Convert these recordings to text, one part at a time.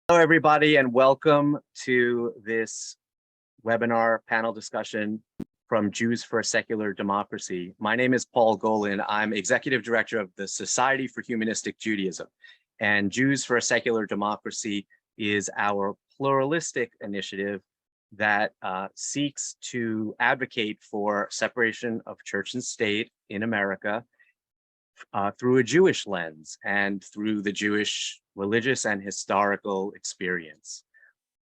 Hello, everybody, and welcome to this webinar panel discussion from Jews for a Secular Democracy. My name is Paul Golin. I'm Executive Director of the Society for Humanistic Judaism. And Jews for a Secular Democracy is our pluralistic initiative that seeks to advocate for separation of church and state in America through a Jewish lens and through the Jewish religious and historical experience.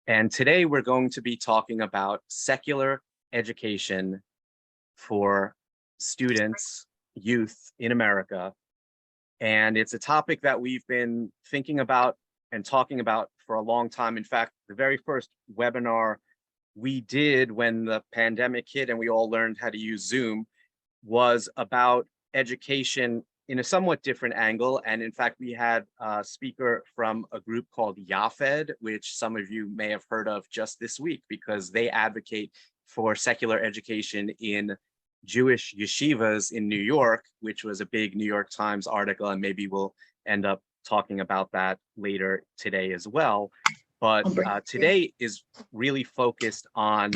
And today we're going to be talking about secular education for students, youth in America. And it's a topic that we've been thinking about and talking about for a long time. In fact, the very first webinar we did when the pandemic hit and we all learned how to use Zoom was about education in a somewhat different angle. And in fact, we had a speaker from a group called YAFED, which some of you may have heard of just this week because they advocate for secular education in Jewish yeshivas in New York, which was a big New York Times article, and maybe we'll end up talking about that later today as well. But today is really focused on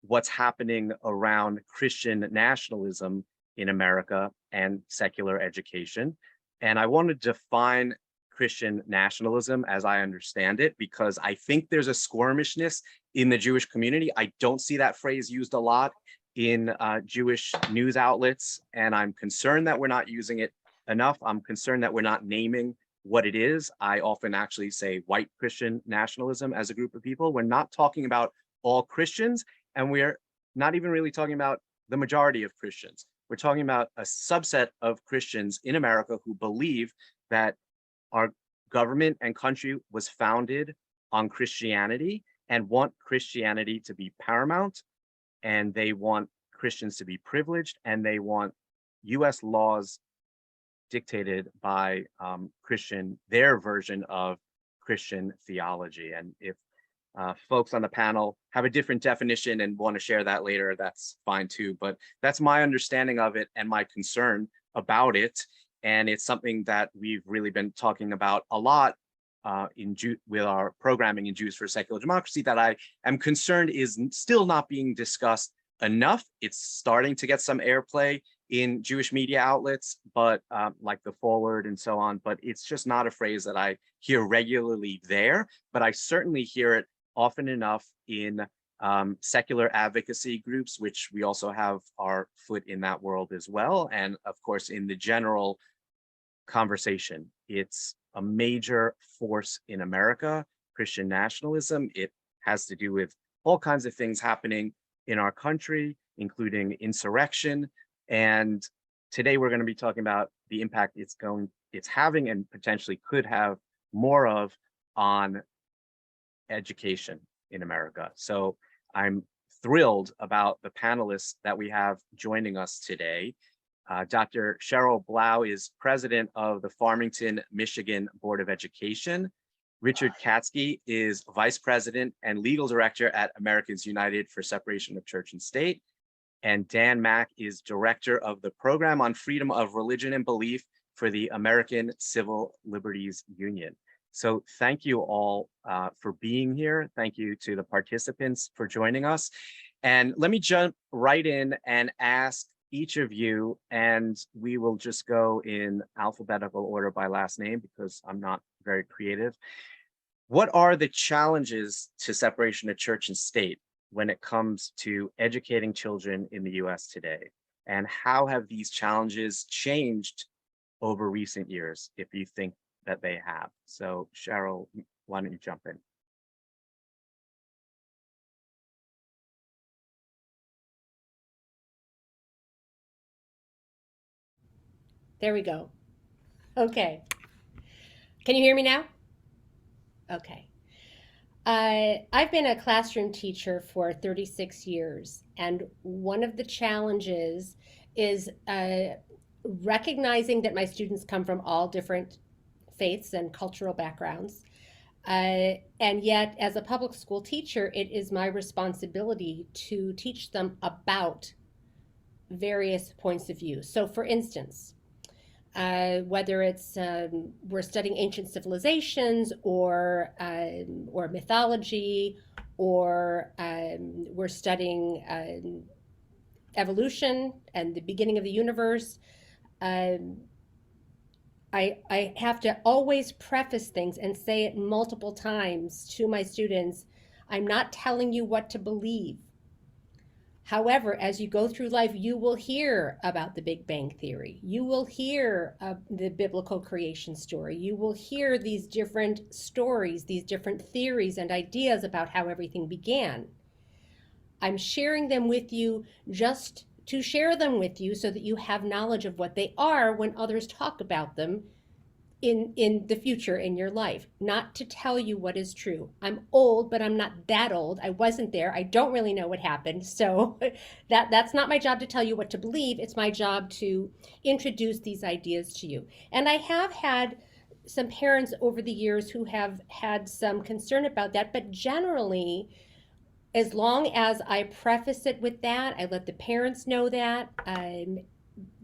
what's happening around Christian nationalism in America and secular education. And I want to define Christian nationalism as I understand it, because I think there's a squirmishness in the Jewish community. I don't see that phrase used a lot in Jewish news outlets, and I'm concerned that we're not using it enough. I'm concerned that we're not naming what it is. I often actually say white Christian nationalism as a group of people. We're not talking about all Christians, and we're not even really talking about the majority of Christians. We're talking about a subset of Christians in America who believe that our government and country was founded on Christianity and want Christianity to be paramount, and they want Christians to be privileged, and they want US laws dictated by their version of Christian theology. And if folks on the panel have a different definition and want to share that later, that's fine too. But that's my understanding of it and my concern about it. And it's something that we've really been talking about a lot with our programming in Jews for Secular Democracy, that I am concerned is still not being discussed enough. It's starting to get some airplay in Jewish media outlets, but like the Forward and so on, but it's just not a phrase that I hear regularly there, but I certainly hear it often enough in secular advocacy groups, which we also have our foot in that world as well. And of course, in the general conversation, it's a major force in America, Christian nationalism. It has to do with all kinds of things happening in our country, including insurrection. And today we're going to be talking about the impact it's having and potentially could have more of on education in America. So I'm thrilled about the panelists that we have joining us today. Dr. Cheryl Blau is president of the Farmington, Michigan Board of Education. Richard Katskee is vice president and legal director at Americans United for Separation of Church and State. And Dan Mach is director of the program on freedom of religion and belief for the American Civil Liberties Union. So thank you all for being here. Thank you to the participants for joining us. And let me jump right in and ask each of you, and we will just go in alphabetical order by last name because I'm not very creative. What are the challenges to separation of church and state when it comes to educating children in the US today? And how have these challenges changed over recent years, if you think that they have? So Cheryl, why don't you jump in? There we go. Okay. Can you hear me now? Okay. I've been a classroom teacher for 36 years, and one of the challenges is recognizing that my students come from all different faiths and cultural backgrounds. And yet, as a public school teacher, it is my responsibility to teach them about various points of view. So, for instance, whether it's we're studying ancient civilizations or mythology, or we're studying evolution and the beginning of the universe. Um, I have to always preface things and say it multiple times to my students. I'm not telling you what to believe. However, as you go through life, you will hear about the Big Bang Theory. You will hear the biblical creation story. You will hear these different stories, these different theories and ideas about how everything began. I'm sharing them with you just to share them with you so that you have knowledge of what they are when others talk about them in the future in your life, not to tell you what is true. I'm old, but I'm not that old. I wasn't there. I don't really know what happened. So that's not my job to tell you what to believe. It's my job to introduce these ideas to you. And I have had some parents over the years who have had some concern about that, but generally, as long as I preface it with that, I let the parents know that,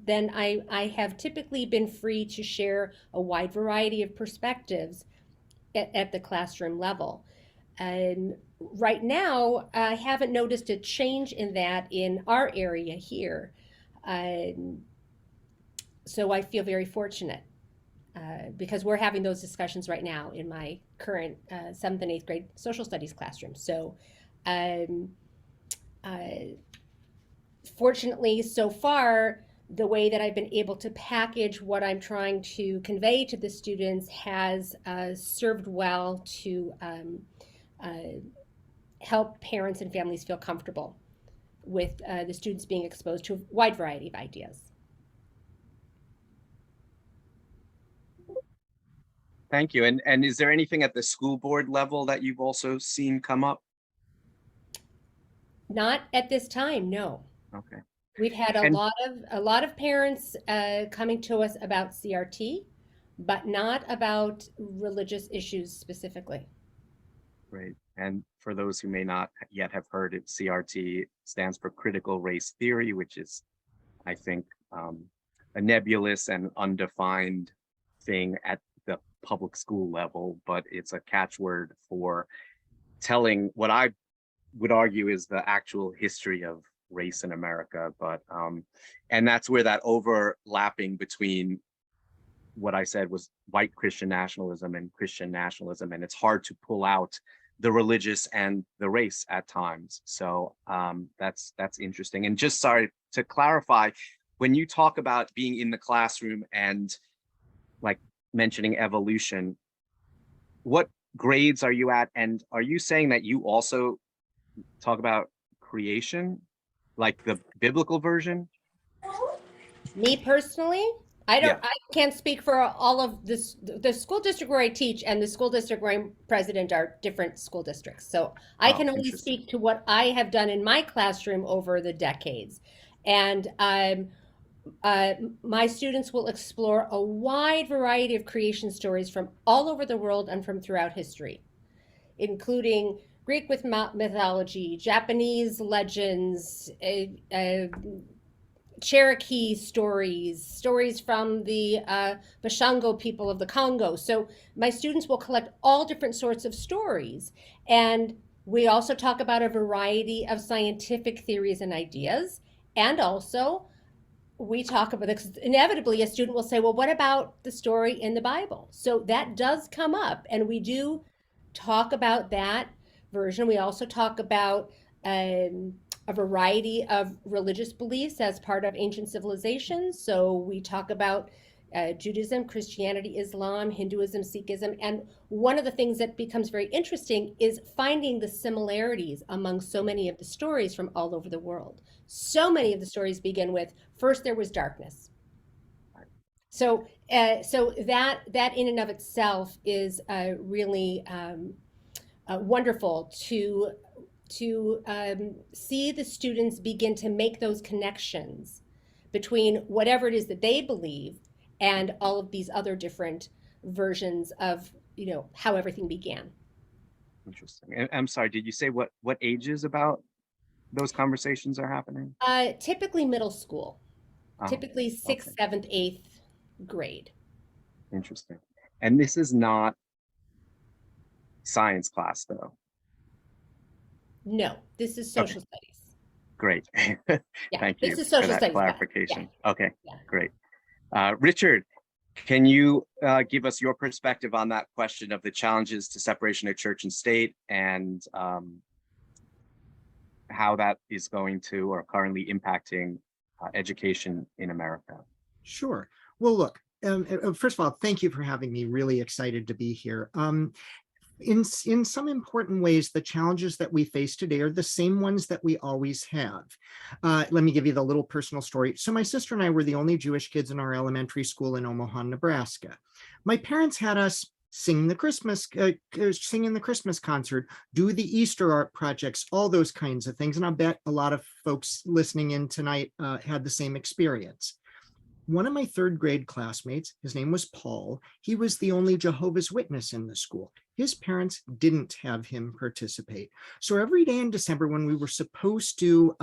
then I have typically been free to share a wide variety of perspectives at the classroom level. And right now, I haven't noticed a change in that in our area here. So I feel very fortunate because we're having those discussions right now in my current 7th and 8th grade social studies classroom. So um, uh, fortunately, so far, the way that I've been able to package what I'm trying to convey to the students has served well to help parents and families feel comfortable with the students being exposed to a wide variety of ideas. Thank you. And is there anything at the school board level that you've also seen come up? Not at this time, no. Okay. We've had And a lot of parents coming to us about CRT, but not about religious issues specifically. great. And for those who may not yet have heard it, CRT stands for critical race theory, which is, I think, a nebulous and undefined thing at the public school level, but it's a catchword for telling what I would argue is the actual history of race in America. But and that's where that overlapping between what I said was white Christian nationalism and Christian nationalism, and it's hard to pull out the religious and the race at times. So that's interesting. And just sorry to clarify, when you talk about being in the classroom and like mentioning evolution, what grades are you at? And are you saying that you also talk about creation, like the biblical version? Me personally, Yeah. I can't speak for all of this. The school district where I teach and the school district where I'm president are different school districts. So I Oh, can only interesting. speak to what I have done in my classroom over the decades. And uh, my students will explore a wide variety of creation stories from all over the world and from throughout history, including Greek mythology, Japanese legends, Cherokee stories, stories from the Bashango people of the Congo. So my students will collect all different sorts of stories. And we also talk about a variety of scientific theories and ideas. And also, we talk about this. Inevitably, a student will say, well, what about the story in the Bible? So that does come up. And we do talk about that version. We also talk about a variety of religious beliefs as part of ancient civilizations. So we talk about Judaism, Christianity, Islam, Hinduism, Sikhism. And one of the things that becomes very interesting is finding the similarities among so many of the stories from all over the world. So many of the stories begin with, first there was darkness. So, so that in and of itself is really wonderful to see the students begin to make those connections between whatever it is that they believe and all of these other different versions of how everything began. Interesting. And I'm sorry, did you say what ages about those conversations are happening? Typically middle school, Oh, typically okay. 6th, 7th, 8th grade. Interesting. And this is not science class, though. No, this is Okay, social studies. great. Yeah, Thank this you is for social that studies class. Yeah, clarification. Okay, yeah. great. Richard, can you give us your perspective on that question of the challenges to separation of church and state, and how that is going to or currently impacting education in America? Sure. Well, look, first of all, thank you for having me. Really excited to be here. In some important ways, the challenges that we face today are the same ones that we always have. Let me give you the little personal story. So my sister and I were the only Jewish kids in our elementary school in Omaha, Nebraska. My parents had us sing in the Christmas concert, do the Easter art projects, all those kinds of things. And I bet a lot of folks listening in tonight had the same experience. One of my third grade classmates, his name was Paul, he was the only Jehovah's Witness in the school. His parents didn't have him participate. So every day in December, when we were supposed to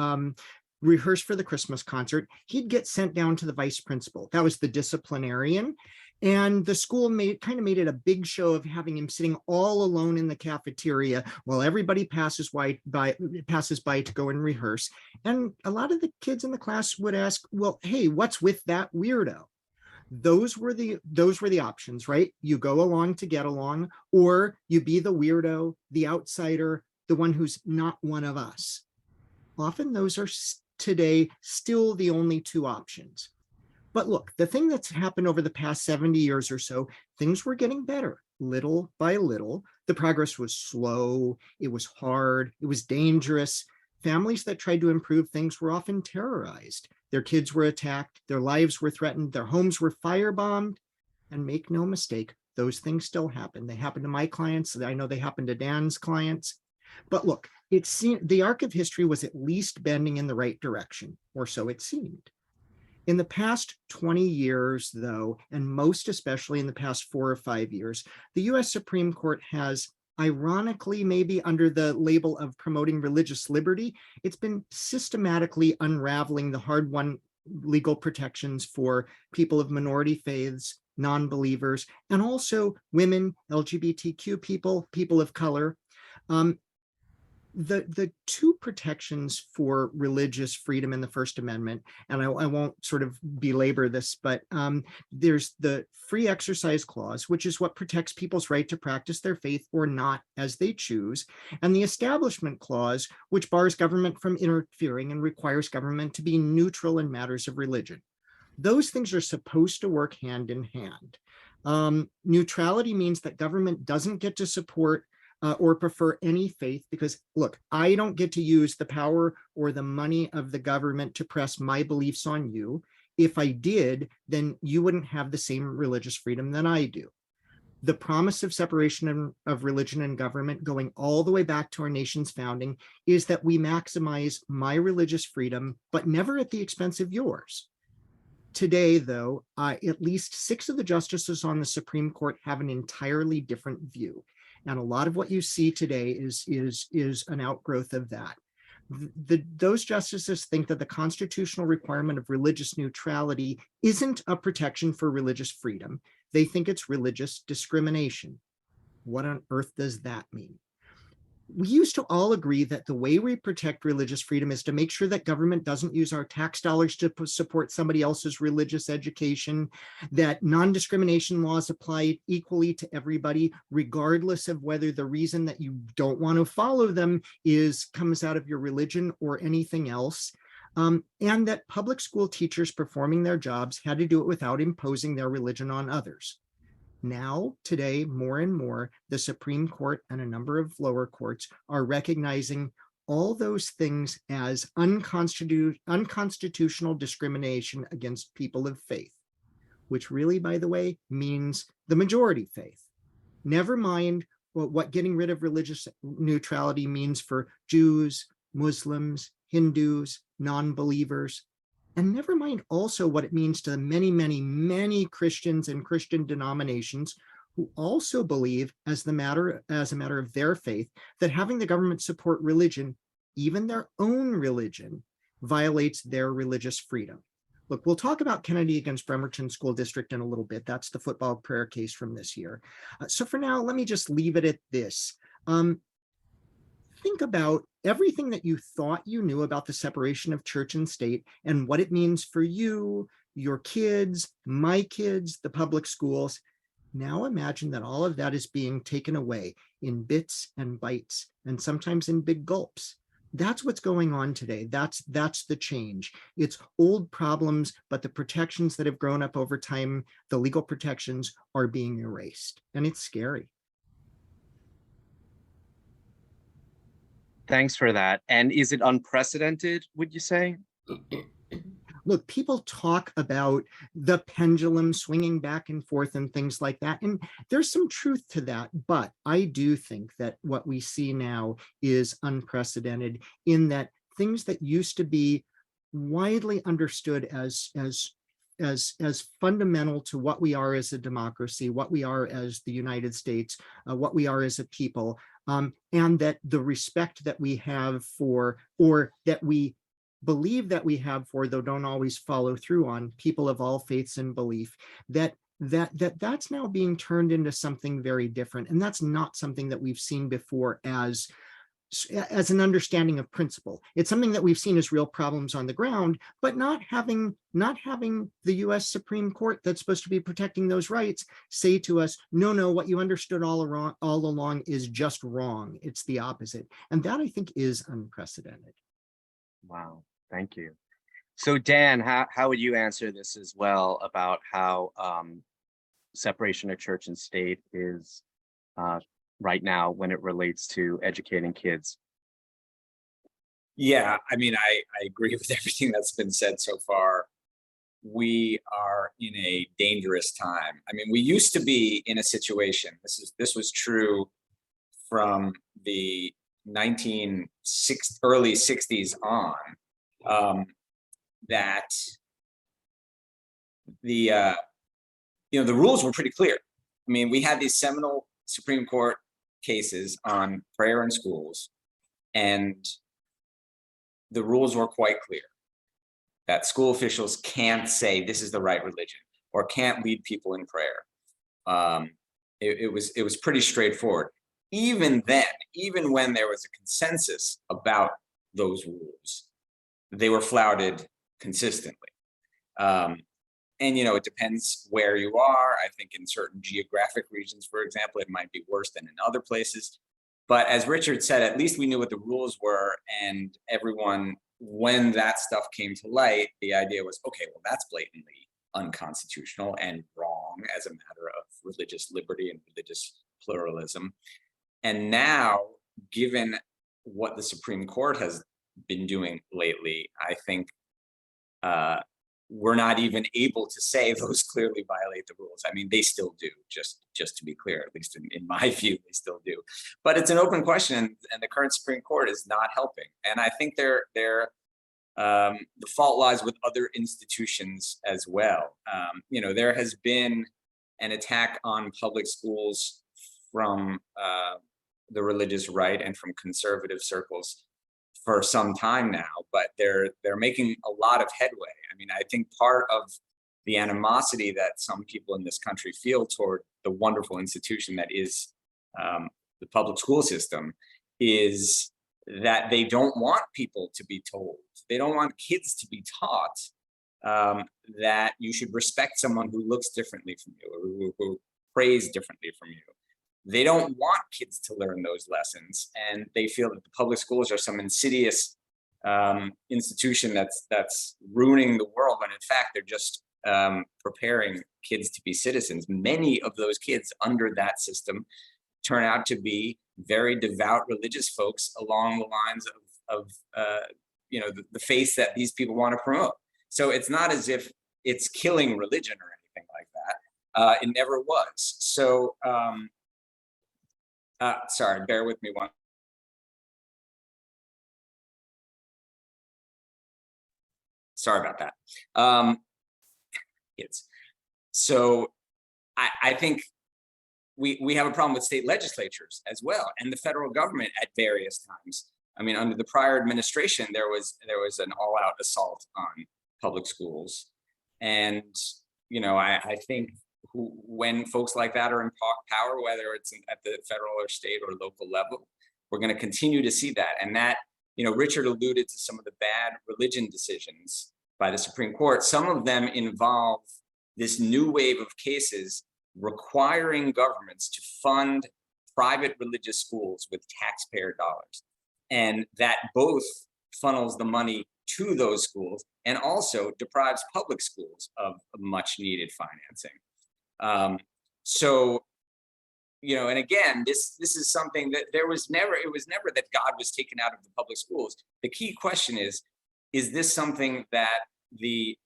rehearse for the Christmas concert, he'd get sent down to the vice principal. That was the disciplinarian. And the school kind of made it a big show of having him sitting all alone in the cafeteria while everybody passes by to go and rehearse. And a lot of the kids in the class would ask, well, hey, what's with that weirdo? Those were the options, right? You go along to get along, or you be the weirdo, the outsider, the one who's not one of us. Often those are today still the only two options. But look, the thing that's happened over the past 70 years or so, things were getting better little by little. The progress was slow, it was hard, it was dangerous. Families that tried to improve things were often terrorized. Their kids were attacked, their lives were threatened, their homes were firebombed. And make no mistake, those things still happen. They happen to my clients. I know they happen to Dan's clients. But look, it seemed the arc of history was at least bending in the right direction, or so it seemed. In the past 20 years, though, and most especially in the past 4 or 5 years, the US Supreme Court has, ironically, maybe under the label of promoting religious liberty, it's been systematically unraveling the hard-won legal protections for people of minority faiths, non-believers, and also women, LGBTQ people of color. The two protections for religious freedom in the First Amendment, and I won't sort of belabor this, but there's the Free Exercise Clause, which is what protects people's right to practice their faith or not as they choose, and the Establishment Clause, which bars government from interfering and requires government to be neutral in matters of religion. Those things are supposed to work hand in hand. Neutrality means that government doesn't get to support or prefer any faith, because look, I don't get to use the power or the money of the government to press my beliefs on you. If I did, then you wouldn't have the same religious freedom that I do. The promise of separation of religion and government, going all the way back to our nation's founding, is that we maximize my religious freedom, but never at the expense of yours. Today, though, at least 6 of the justices on the Supreme Court have an entirely different view. And a lot of what you see today is an outgrowth of that. Those justices think that the constitutional requirement of religious neutrality isn't a protection for religious freedom. They think it's religious discrimination. What on earth does that mean? We used to all agree that the way we protect religious freedom is to make sure that government doesn't use our tax dollars to support somebody else's religious education, that non-discrimination laws apply equally to everybody, regardless of whether the reason that you don't want to follow them comes out of your religion or anything else. And that public school teachers performing their jobs had to do it without imposing their religion on others. Now, today, more and more, the Supreme Court and a number of lower courts are recognizing all those things as unconstitutional discrimination against people of faith, which really, by the way, means the majority faith. Never mind what getting rid of religious neutrality means for Jews, Muslims, Hindus, non-believers. And never mind also what it means to the many, many, many Christians and Christian denominations who also believe, as a matter of their faith, that having the government support religion, even their own religion, violates their religious freedom. Look, we'll talk about Kennedy against Bremerton School District in a little bit. That's the football prayer case from this year. So for now, let me just leave it at this. Think about everything that you thought you knew about the separation of church and state and what it means for you, your kids, my kids, the public schools. Now imagine that all of that is being taken away in bits and bytes, and sometimes in big gulps. That's what's going on today. That's the change. It's old problems, but the protections that have grown up over time, the legal protections, are being erased. And it's scary. Thanks for that. And is it unprecedented, would you say? Look, people talk about the pendulum swinging back and forth and things like that. And there's some truth to that. But I do think that what we see now is unprecedented in that things that used to be widely understood as fundamental to what we are as a democracy, what we are as the United States, what we are as a people, and that the respect that we have for, or that we believe that we have for, though don't always follow through on, people of all faiths and belief, that's now being turned into something very different. And that's not something that we've seen before as an understanding of principle. It's something that we've seen as real problems on the ground, but not having the US Supreme Court that's supposed to be protecting those rights say to us, no, what you understood all along is just wrong. It's the opposite. And that, I think, is unprecedented. Wow, thank you. So Dan, how would you answer this as well about how separation of church and state is right now when it relates to educating kids? Yeah, I mean, I agree with everything that's been said so far. We are in a dangerous time. I mean, we used to be in a situation, this was true from the early 60s on, that the rules were pretty clear. I mean, we had these seminal Supreme Court cases on prayer in schools, and the rules were quite clear that school officials can't say this is the right religion or can't lead people in prayer. It was pretty straightforward. Even then, even when there was a consensus about those rules, they were flouted consistently. And, it depends where you are. I think in certain geographic regions, for example, it might be worse than in other places. But as Richard said, at least we knew what the rules were, and everyone, when that stuff came to light, the idea was, okay, well, that's blatantly unconstitutional and wrong as a matter of religious liberty and religious pluralism. And now, given what the Supreme Court has been doing lately, I think we're not even able to say those clearly violate the rules. I mean, they still do, just to be clear, at least in my view, they still do. But it's an open question, and the current Supreme Court is not helping. And I think the fault lies with other institutions as well. There has been an attack on public schools from the religious right and from conservative circles for some time now, but they're making a lot of headway. I mean, I think part of the animosity that some people in this country feel toward the wonderful institution that is the public school system is that they don't want people to be told, they don't want kids to be taught that you should respect someone who looks differently from you or who prays differently from you. They don't want kids to learn those lessons, and they feel that the public schools are some insidious institution that's ruining the world, when in fact they're just preparing kids to be citizens. Many of those kids under that system turn out to be very devout religious folks along the lines of the faith that these people want to promote. So it's not as if it's killing religion or anything like that. It never was. So sorry, bear with me one. Sorry about that. So I think we have a problem with state legislatures as well, and the federal government at various times. I mean, under the prior administration, there was an all-out assault on public schools. And, I think when folks like that are in power, whether it's at the federal or state or local level, we're going to continue to see that. And that, Richard alluded to some of the bad religion decisions by the Supreme Court. Some of them involve this new wave of cases requiring governments to fund private religious schools with taxpayer dollars. And that both funnels the money to those schools and also deprives public schools of much needed financing. And again, this is something that it was never that God was taken out of the public schools. The key question is this something that the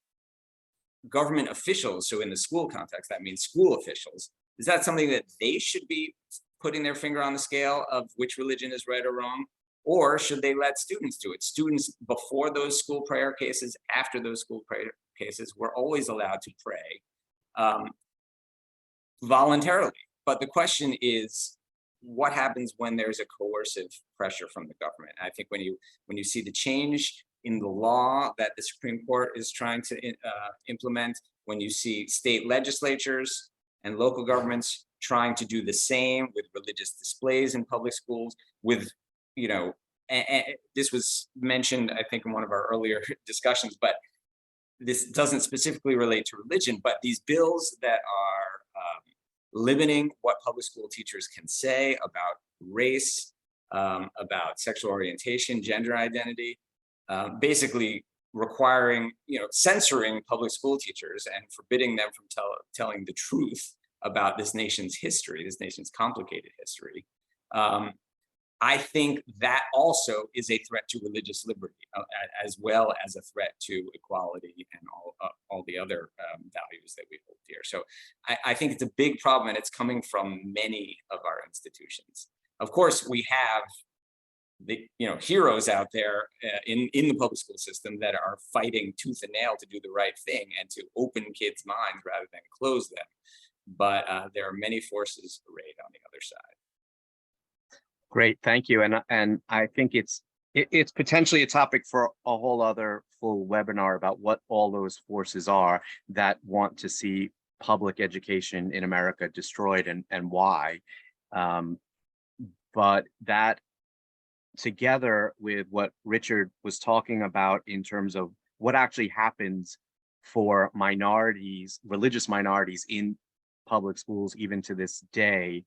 government officials, so in the school context, that means school officials, is that something that they should be putting their finger on the scale of which religion is right or wrong? Or should they let students do it? Students, before those school prayer cases, after those school prayer cases, were always allowed to pray voluntarily. But the question is, what happens when there's a coercive pressure from the government? I think when you see the change in the law that the Supreme Court is trying to implement, when you see state legislatures and local governments trying to do the same with religious displays in public schools, with, and this was mentioned, I think, in one of our earlier discussions, but this doesn't specifically relate to religion, but these bills that are limiting what public school teachers can say about race, about sexual orientation, gender identity, basically requiring, censoring public school teachers and forbidding them from telling the truth about this nation's history, this nation's complicated history. I think that also is a threat to religious liberty, as well as a threat to equality and all the other values that we hold dear. So I think it's a big problem, and it's coming from many of our institutions. Of course, we have the heroes out there in the public school system that are fighting tooth and nail to do the right thing and to open kids' minds rather than close them. But there are many forces arrayed on the other side. Great, thank you. And I think it's potentially a topic for a whole other full webinar about what all those forces are that want to see public education in America destroyed and why. But that, together with what Richard was talking about in terms of what actually happens for minorities, religious minorities in public schools, even to this day,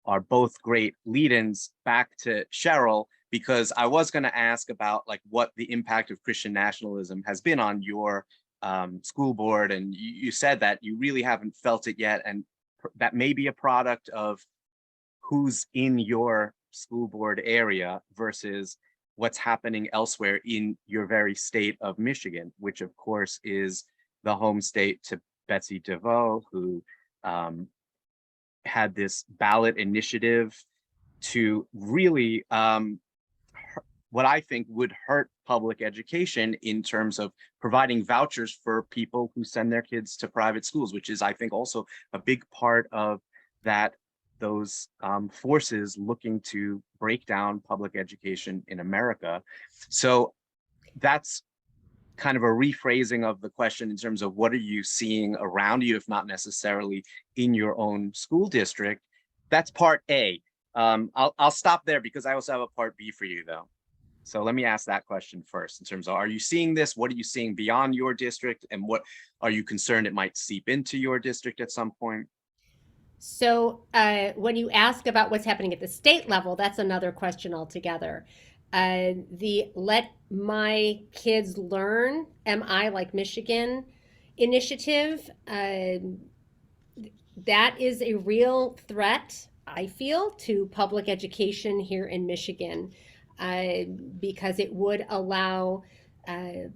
are both great lead-ins back to Cheryl, because I was going to ask about what the impact of Christian nationalism has been on your school board, and you said that you really haven't felt it yet, and that may be a product of who's in your school board area versus what's happening elsewhere in your very state of Michigan, which of course is the home state to Betsy DeVos, who had this ballot initiative to really what I think would hurt public education in terms of providing vouchers for people who send their kids to private schools, which is, I think, also a big part of that, those forces looking to break down public education in America. So that's kind of a rephrasing of the question in terms of what are you seeing around you, if not necessarily in your own school district. That's part A. I'll stop there because I also have a part B for you though. So let me ask that question first in terms of, are you seeing this? What are you seeing beyond your district? And what are you concerned it might seep into your district at some point? So when you ask about what's happening at the state level, that's another question altogether. The Let My Kids Learn, Am I Like Michigan initiative, that is a real threat, I feel, to public education here in Michigan, because it would allow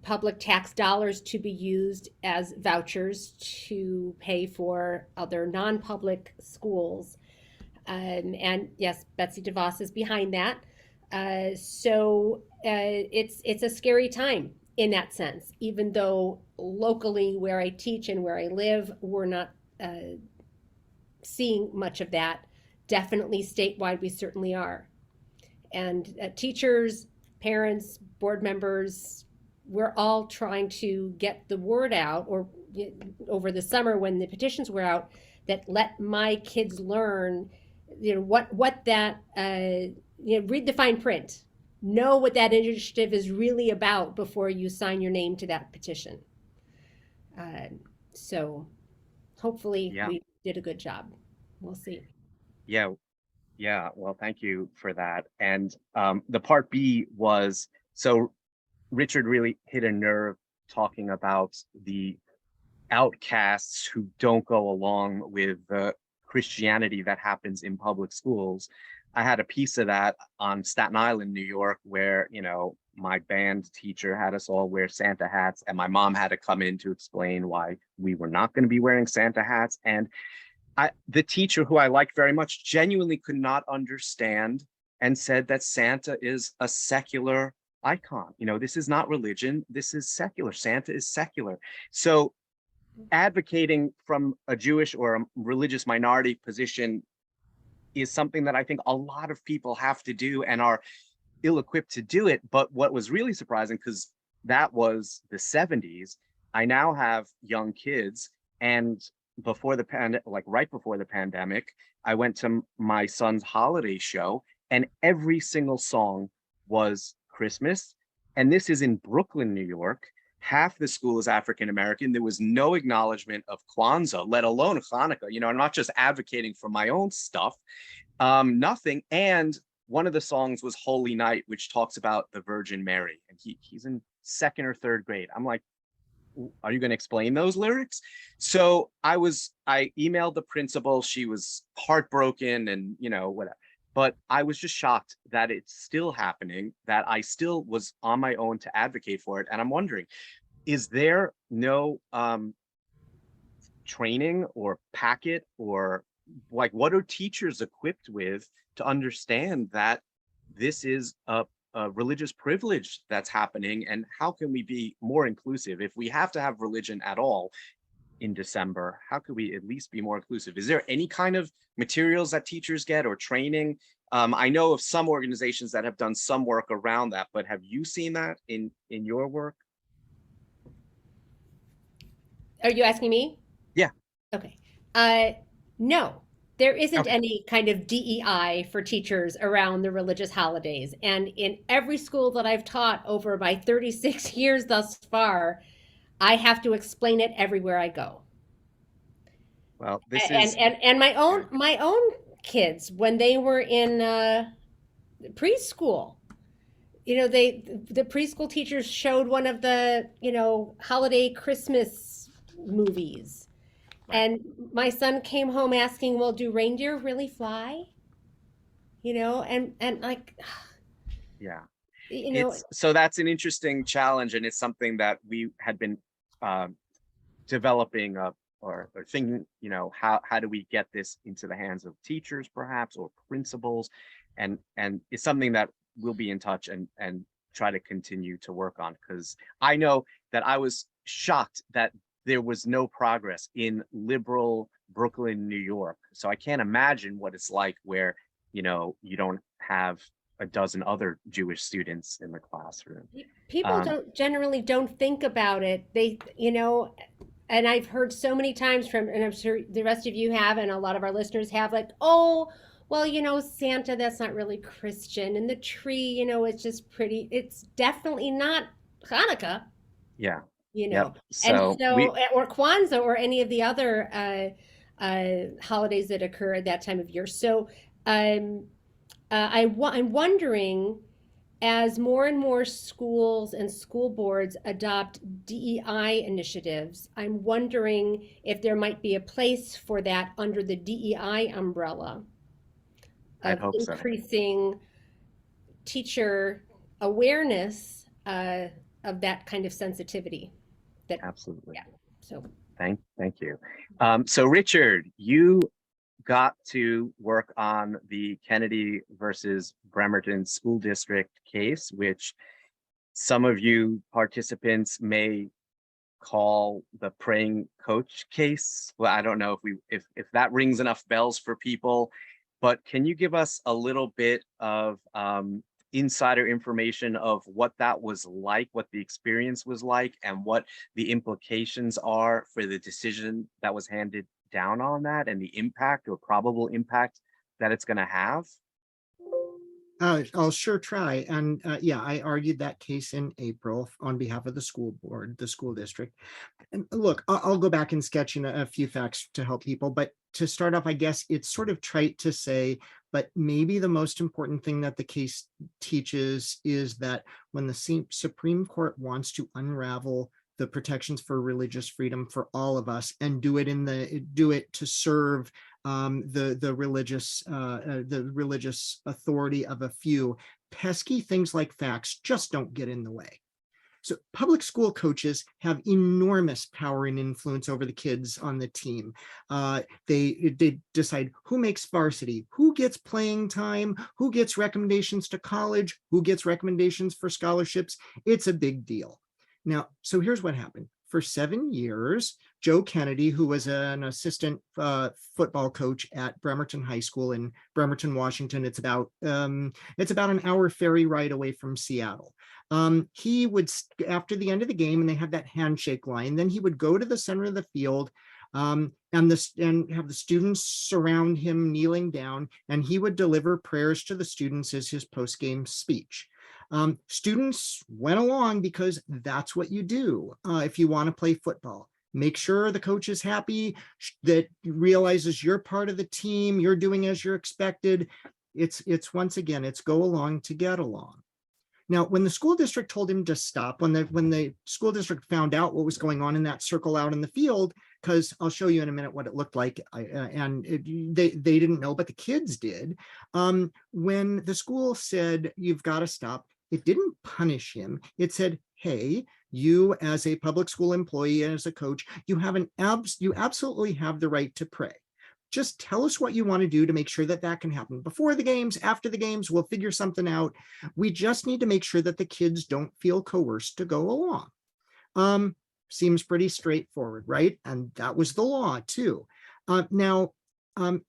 public tax dollars to be used as vouchers to pay for other non-public schools. And yes, Betsy DeVos is behind that. So it's a scary time in that sense, even though locally where I teach and where I live, we're not seeing much of that. Definitely statewide, we certainly are. And teachers, parents, board members, we're all trying to get the word out, or over the summer when the petitions were out, that let my kids learn, what that, read the fine print, know what that initiative is really about before you sign your name to that petition. So hopefully Yeah. we did a good job. We'll see. Yeah. Yeah. Well, thank you for that. And the part B was, so Richard really hit a nerve talking about the outcasts who don't go along with the Christianity that happens in public schools. I had a piece of that on Staten Island, New York, where, my band teacher had us all wear Santa hats, and my mom had to come in to explain why we were not going to be wearing Santa hats. And the teacher, who I liked very much, genuinely could not understand and said that Santa is a secular icon. This is not religion. This is secular. Santa is secular. So advocating from a Jewish or a religious minority position is something that I think a lot of people have to do and are ill-equipped to do it. But what was really surprising, because that was the 70s, I now have young kids, and before the right before the pandemic, I went to my son's holiday show, and every single song was Christmas. And this is in Brooklyn, New York. Half the school is African American. There was no acknowledgement of Kwanzaa, let alone Hanukkah. I'm not just advocating for my own stuff, nothing. And one of the songs was Holy Night, which talks about the Virgin Mary. And he's in 2nd or 3rd grade. I'm like, are you going to explain those lyrics? So I emailed the principal. She was heartbroken and, whatever. But I was just shocked that it's still happening, that I still was on my own to advocate for it. And I'm wondering, is there no training or packet, or what are teachers equipped with to understand that this is a religious privilege that's happening, and how can we be more inclusive? If we have to have religion at all in December, how could we at least be more inclusive? Is there any kind of materials that teachers get or training? I know of some organizations that have done some work around that, but have you seen that in your work? Are you asking me? Yeah. Okay. No, there isn't Okay. any kind of DEI for teachers around the religious holidays. And in every school that I've taught over my 36 years thus far, I have to explain it everywhere I go. Well, this is And my own kids, when they were in preschool, the preschool teachers showed one of the holiday Christmas movies, right. and my son came home asking, "Well, do reindeer really fly?" And like, Yeah. you know, So that's an interesting challenge, and it's something that we had been developing or thinking, how do we get this into the hands of teachers perhaps, or principals, and it's something that we'll be in touch and try to continue to work on, because I know that I was shocked that there was no progress in liberal Brooklyn, New York. So I can't imagine what it's like where, you don't have a dozen other Jewish students in the classroom. people generally don't think about it. And I've heard so many times from, and I'm sure the rest of you have, and a lot of our listeners have, like, oh, well, Santa, that's not really Christian. And the tree, it's just pretty. It's definitely not Hanukkah. Yeah. you Yep. know. So Or Kwanzaa, or any of the other holidays that occur at that time of year. So I'm wondering, as more and more schools and school boards adopt DEI initiatives, I'm wondering if there might be a place for that under the DEI umbrella I'd of hope so. increasing teacher awareness of that kind of sensitivity. Absolutely. Yeah. So Thank you. So Richard, you got to work on the Kennedy versus Bremerton School District case, which some of you participants may call the praying coach case. Well, I don't know if that rings enough bells for people, but can you give us a little bit of insider information of what that was like, what the experience was like, and what the implications are for the decision that was handed down on that, and the impact or probable impact that it's going to have? I'll sure try. And yeah, I argued that case in April on behalf of the school board, the school district. And look, I'll go back and sketch in a few facts to help people. But to start off, I guess it's sort of trite to say, but maybe the most important thing that the case teaches is that when the Supreme Court wants to unravel the protections for religious freedom for all of us and do it to serve the religious authority of a few, pesky things like facts just don't get in the way. So public school coaches have enormous power and influence over the kids on the team. They decide who makes varsity, who gets playing time, who gets recommendations to college, who gets recommendations for scholarships. It's a big deal. Now, so here's what happened. For 7 years, Joe Kennedy, who was an assistant football coach at Bremerton High School in Bremerton, Washington, it's about an hour ferry ride away from Seattle. He would, after the end of the game, and they have that handshake line, then he would go to the center of the field and have the students surround him kneeling down, and he would deliver prayers to the students as his post-game speech. Students went along because that's what you do if you want to play football. Make sure the coach is happy, that realizes you're part of the team, you're doing as you're expected. It's once again, it's go along to get along. Now, when the school district told him to stop, when the school district found out what was going on in that circle out in the field, because I'll show you in a minute what it looked like, they didn't know, but the kids did. When the school said, you've got to stop, it didn't punish him. It said, hey, you as a public school employee, as a coach, you absolutely have the right to pray. Just tell us what you want to do to make sure that that can happen. Before the games, after the games, we'll figure something out. We just need to make sure that the kids don't feel coerced to go along. Seems pretty straightforward, right? And that was the law too. Now,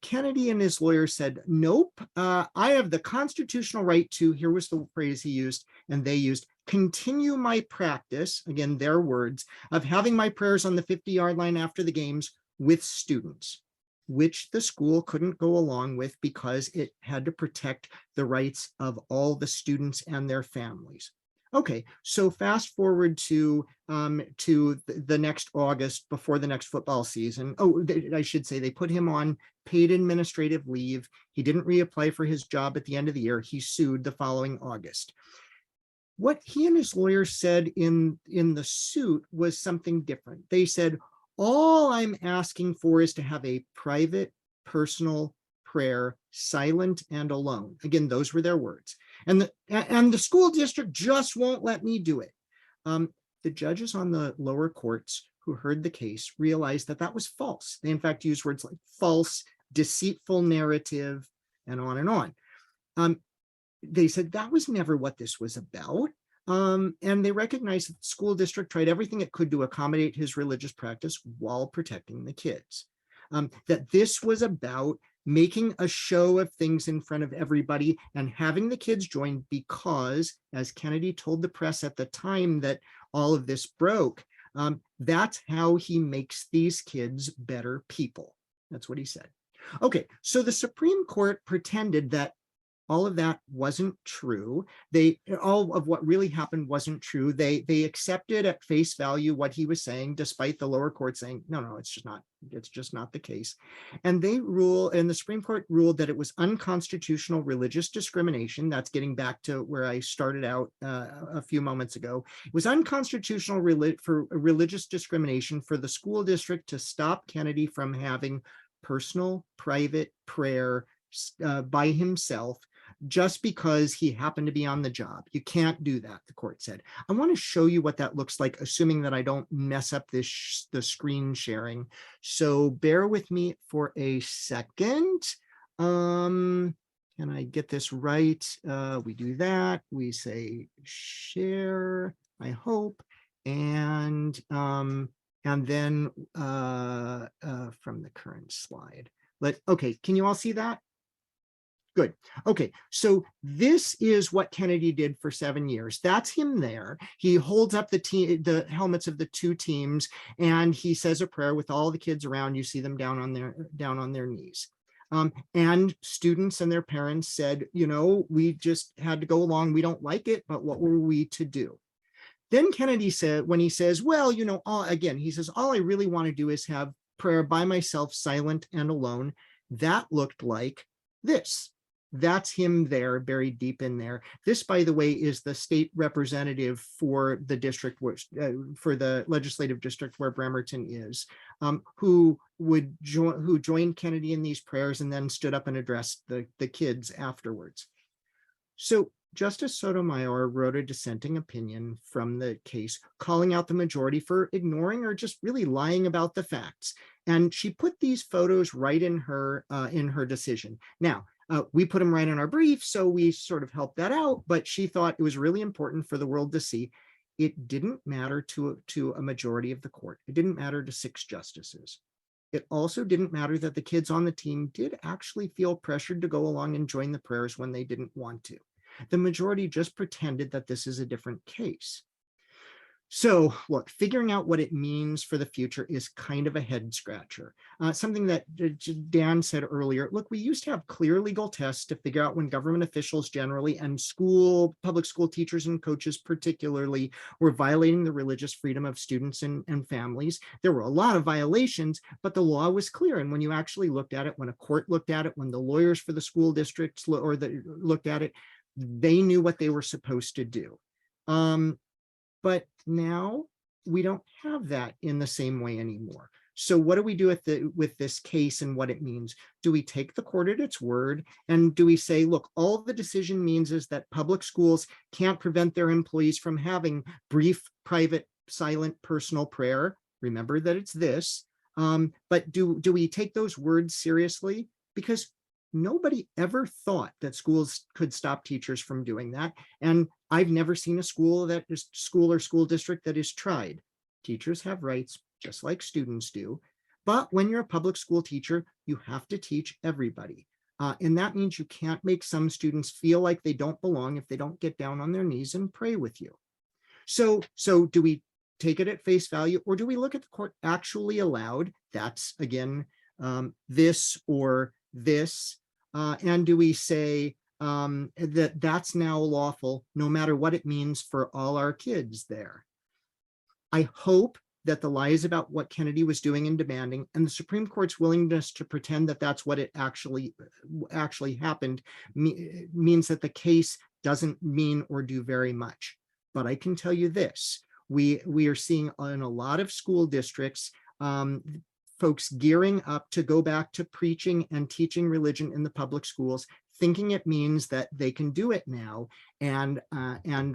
Kennedy and his lawyer said, nope, I have the constitutional right to, here was the phrase he used and they used, continue my practice, again, their words, of having my prayers on the 50-yard line after the games with students, which the school couldn't go along with because it had to protect the rights of all the students and their families. Okay, so fast forward to the next August before the next football season. Oh, I should say they put him on paid administrative leave. He didn't reapply for his job at the end of the year. He sued the following August. What he and his lawyer said in the suit was something different. They said, all I'm asking for is to have a private, personal prayer, silent and alone. Again, those were their words. And the school district just won't let me do it. The judges on the lower courts who heard the case realized that that was false. They in fact used words like false, deceitful narrative, and on and on. They said that was never what this was about. And they recognized that the school district tried everything it could to accommodate his religious practice while protecting the kids. That this was about making a show of things in front of everybody and having the kids join because, as Kennedy told the press at the time that all of this broke, that's how he makes these kids better people. That's what he said. Okay, so the Supreme Court pretended that all of that wasn't true. All of what really happened wasn't true. They accepted at face value what he was saying, despite the lower court saying, no, it's just not the case. And the Supreme Court ruled that it was unconstitutional religious discrimination. That's getting back to where I started out a few moments ago. It was unconstitutional for religious discrimination for the school district to stop Kennedy from having personal, private prayer by himself, just because he happened to be on the job. You can't do that, the court said. I want to show you what that looks like, assuming that I don't mess up the screen sharing. So bear with me for a second. Can I get this right? We do that. We say share, I hope. And then from the current slide. Okay, can you all see that? Good. Okay, so this is what Kennedy did for 7 years. That's him there. He holds up the helmets of the two teams, and he says a prayer with all the kids around. You see them down on their knees. And students and their parents said, you know, we just had to go along. We don't like it, but what were we to do? Then Kennedy said, when he says, well, you know, he says, all I really want to do is have prayer by myself, silent and alone. That looked like this. That's him there, buried deep in there. This, by the way, is the state representative for the district, for the legislative district where Bremerton is, who joined Kennedy in these prayers and then stood up and addressed the kids afterwards. So Justice Sotomayor wrote a dissenting opinion from the case, calling out the majority for ignoring or just really lying about the facts. And she put these photos right in her decision. Now, we put them right in our brief, so we sort of helped that out, but she thought it was really important for the world to see. It didn't matter to a majority of the court. It didn't matter to 6 justices. It also didn't matter that the kids on the team did actually feel pressured to go along and join the prayers when they didn't want to. The majority just pretended that this is a different case. So look, figuring out what it means for the future is kind of a head scratcher. Something that Dan said earlier, look, we used to have clear legal tests to figure out when government officials generally and public school teachers and coaches particularly were violating the religious freedom of students and families. There were a lot of violations, but the law was clear. And when you actually looked at it, when a court looked at it, when the lawyers for the school districts looked at it, they knew what they were supposed to do. But now we don't have that in the same way anymore. So what do we do with this case and what it means? Do we take the court at its word? And do we say, look, all the decision means is that public schools can't prevent their employees from having brief, private, silent, personal prayer? Remember that it's this. But do we take those words seriously? Because nobody ever thought that schools could stop teachers from doing that. And I've never seen a school or school district that is tried. Teachers have rights just like students do. But when you're a public school teacher, you have to teach everybody. And that means you can't make some students feel like they don't belong if they don't get down on their knees and pray with you. So do we take it at face value, or do we look at the court actually allowed? That's again, this or this. And do we say that's now lawful, no matter what it means for all our kids there? I hope that the lies about what Kennedy was doing and demanding, and the Supreme Court's willingness to pretend that that's what it actually happened, means that the case doesn't mean or do very much. But I can tell you this: we are seeing in a lot of school districts folks gearing up to go back to preaching and teaching religion in the public schools, thinking it means that they can do it now. And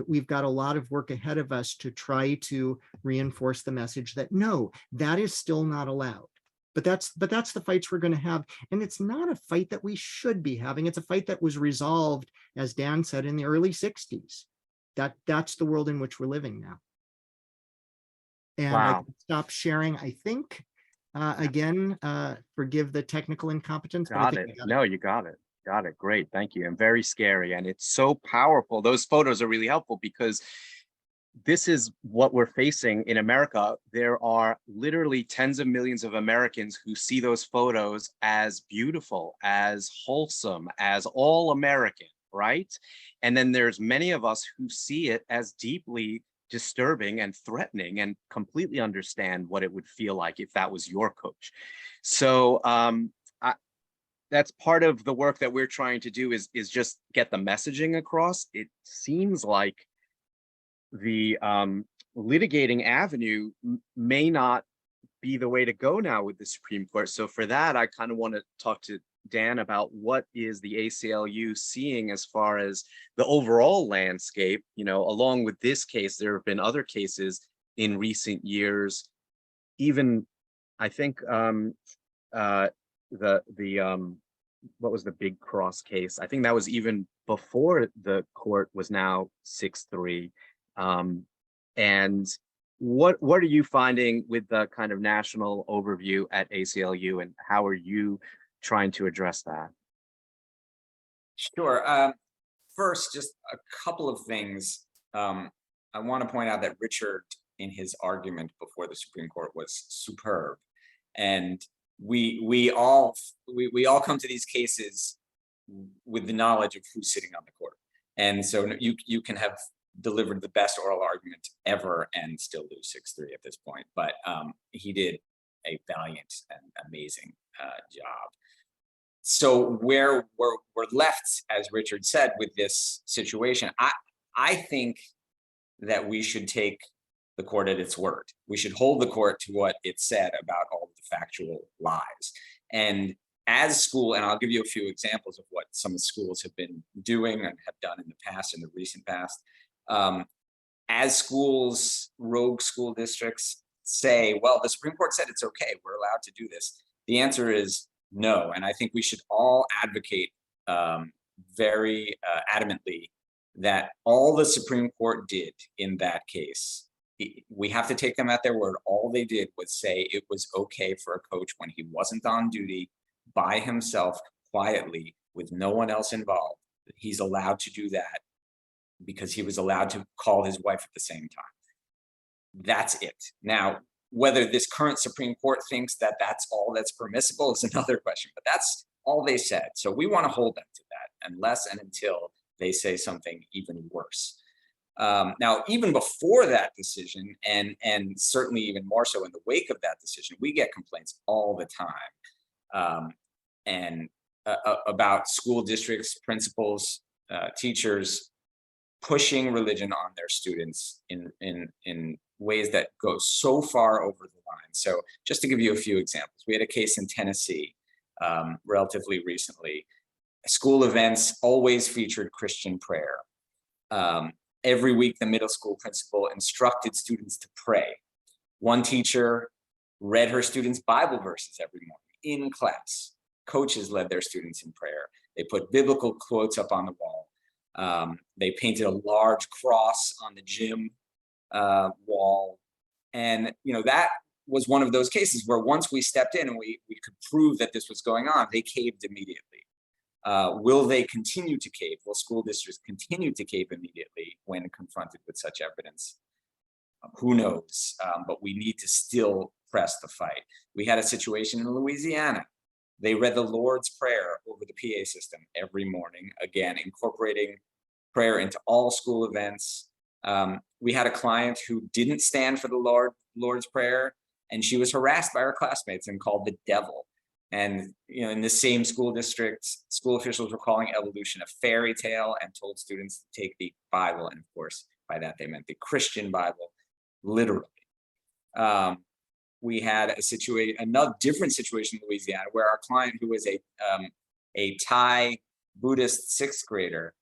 we've got a lot of work ahead of us to try to reinforce the message that no, that is still not allowed. But that's the fights we're going to have. And it's not a fight that we should be having. It's a fight that was resolved, as Dan said, in the early 60s. That's the world in which we're living now. And Wow. I can stop sharing, I think. Again, forgive the technical incompetence. Got it. No, you got it. Got it. Great. Thank you. And very scary. And it's so powerful. Those photos are really helpful because this is what we're facing in America. There are literally tens of millions of Americans who see those photos as beautiful, as wholesome, as all American, right? And then there's many of us who see it as deeply disturbing and threatening, and completely understand what it would feel like if that was your coach. So that's part of the work that we're trying to do is just get the messaging across. It seems like the litigating avenue may not be the way to go now with the Supreme Court. So for that, I kind of want to talk to Dan about what is the ACLU seeing as far as the overall landscape. You know, along with this case, there have been other cases in recent years. Even I think what was the Big Cross case? I think that was even before the court was now 6-3. And what are you finding with the kind of national overview at ACLU, and how are you trying to address that? Sure. First, just a couple of things. I want to point out that Richard, in his argument before the Supreme Court, was superb, and we all come to these cases with the knowledge of who's sitting on the court, and so you can have delivered the best oral argument ever and still lose 6-3 at this point. But he did a valiant and amazing job. So where we're left, as Richard said, with this situation, I think that we should take the court at its word. We should hold the court to what it said about all of the factual lies. And as school, and I'll give you a few examples of what some schools have been doing and have done in the past, in the recent past. As schools, rogue school districts say, well, the Supreme Court said it's okay, we're allowed to do this. The answer is no. And I think we should all advocate very adamantly that all the Supreme Court did in that case, we have to take them at their word. All they did was say it was okay for a coach when he wasn't on duty, by himself, quietly, with no one else involved. He's allowed to do that because he was allowed to call his wife at the same time. That's it. Now, whether this current Supreme Court thinks that that's all that's permissible is another question, but that's all they said. So we want to hold them to that unless and until they say something even worse. Now, even before that decision, and certainly even more so in the wake of that decision, we get complaints all the time about school districts, principals, teachers pushing religion on their students in ways that go so far over the line. So just to give you a few examples, we had a case in Tennessee relatively recently. School events always featured Christian prayer. Every week, the middle school principal instructed students to pray. One teacher read her students Bible verses every morning in class. Coaches led their students in prayer. They put biblical quotes up on the wall. They painted a large cross on the gym wall. And, that was one of those cases where once we stepped in and we could prove that this was going on, they caved immediately. Will they continue to cave? Will school districts continue to cave immediately when confronted with such evidence? Who knows? But we need to still press the fight. We had a situation in Louisiana. They read the Lord's Prayer over the PA system every morning, again, incorporating prayer into all school events. We had a client who didn't stand for the Lord's Prayer, and she was harassed by her classmates and called the devil. And in the same school district, school officials were calling evolution a fairy tale and told students to take the Bible, and of course, by that they meant the Christian Bible, literally. We had another different situation in Louisiana where our client, who was a Thai Buddhist sixth grader,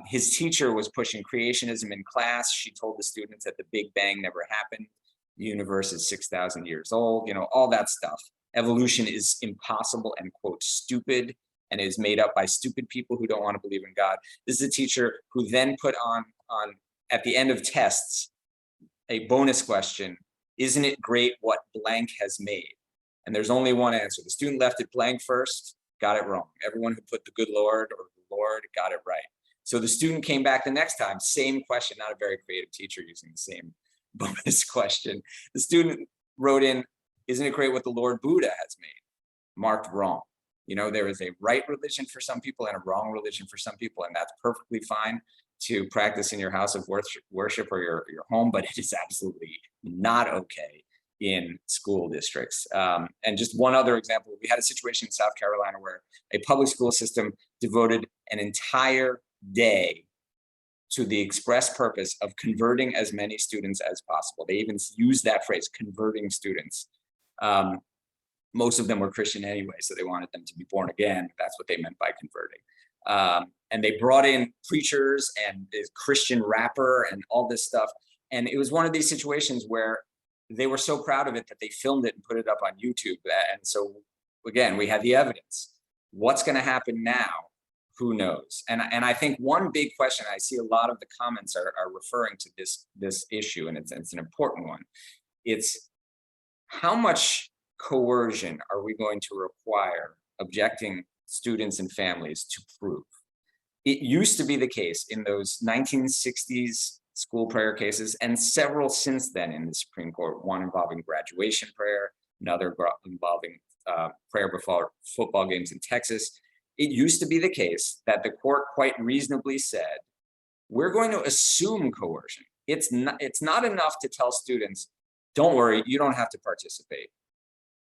his teacher was pushing creationism in class. She told the students that the Big Bang never happened. The universe is 6,000 years old, all that stuff. Evolution is impossible and, quote, stupid, and is made up by stupid people who don't want to believe in God. This is a teacher who then put on at the end of tests a bonus question: isn't it great what blank has made? And there's only one answer. The student left it blank first, got it wrong. Everyone who put the good Lord or the Lord got it right. So the student came back the next time, same question, not a very creative teacher using the same bonus question. The student wrote in, isn't it great what the Lord Buddha has made? Marked wrong. There is a right religion for some people and a wrong religion for some people, and that's perfectly fine to practice in your house of worship or your home, but it is absolutely not okay in school districts. And just one other example, we had a situation in South Carolina where a public school system devoted an entire day to the express purpose of converting as many students as possible. They even used that phrase, converting students. Most of them were Christian anyway, so they wanted them to be born again. That's what they meant by converting. And they brought in preachers and a Christian rapper and all this stuff. And it was one of these situations where they were so proud of it that they filmed it and put it up on YouTube. And so, again, we had the evidence. What's going to happen now? Who knows? And I think one big question, I see a lot of the comments are referring to this issue, and it's an important one. It's how much coercion are we going to require objecting students and families to prove? It used to be the case in those 1960s school prayer cases, and several since then in the Supreme Court, one involving graduation prayer, another involving prayer before football games in Texas. It used to be the case that the court quite reasonably said, we're going to assume coercion. It's not enough to tell students, don't worry, you don't have to participate.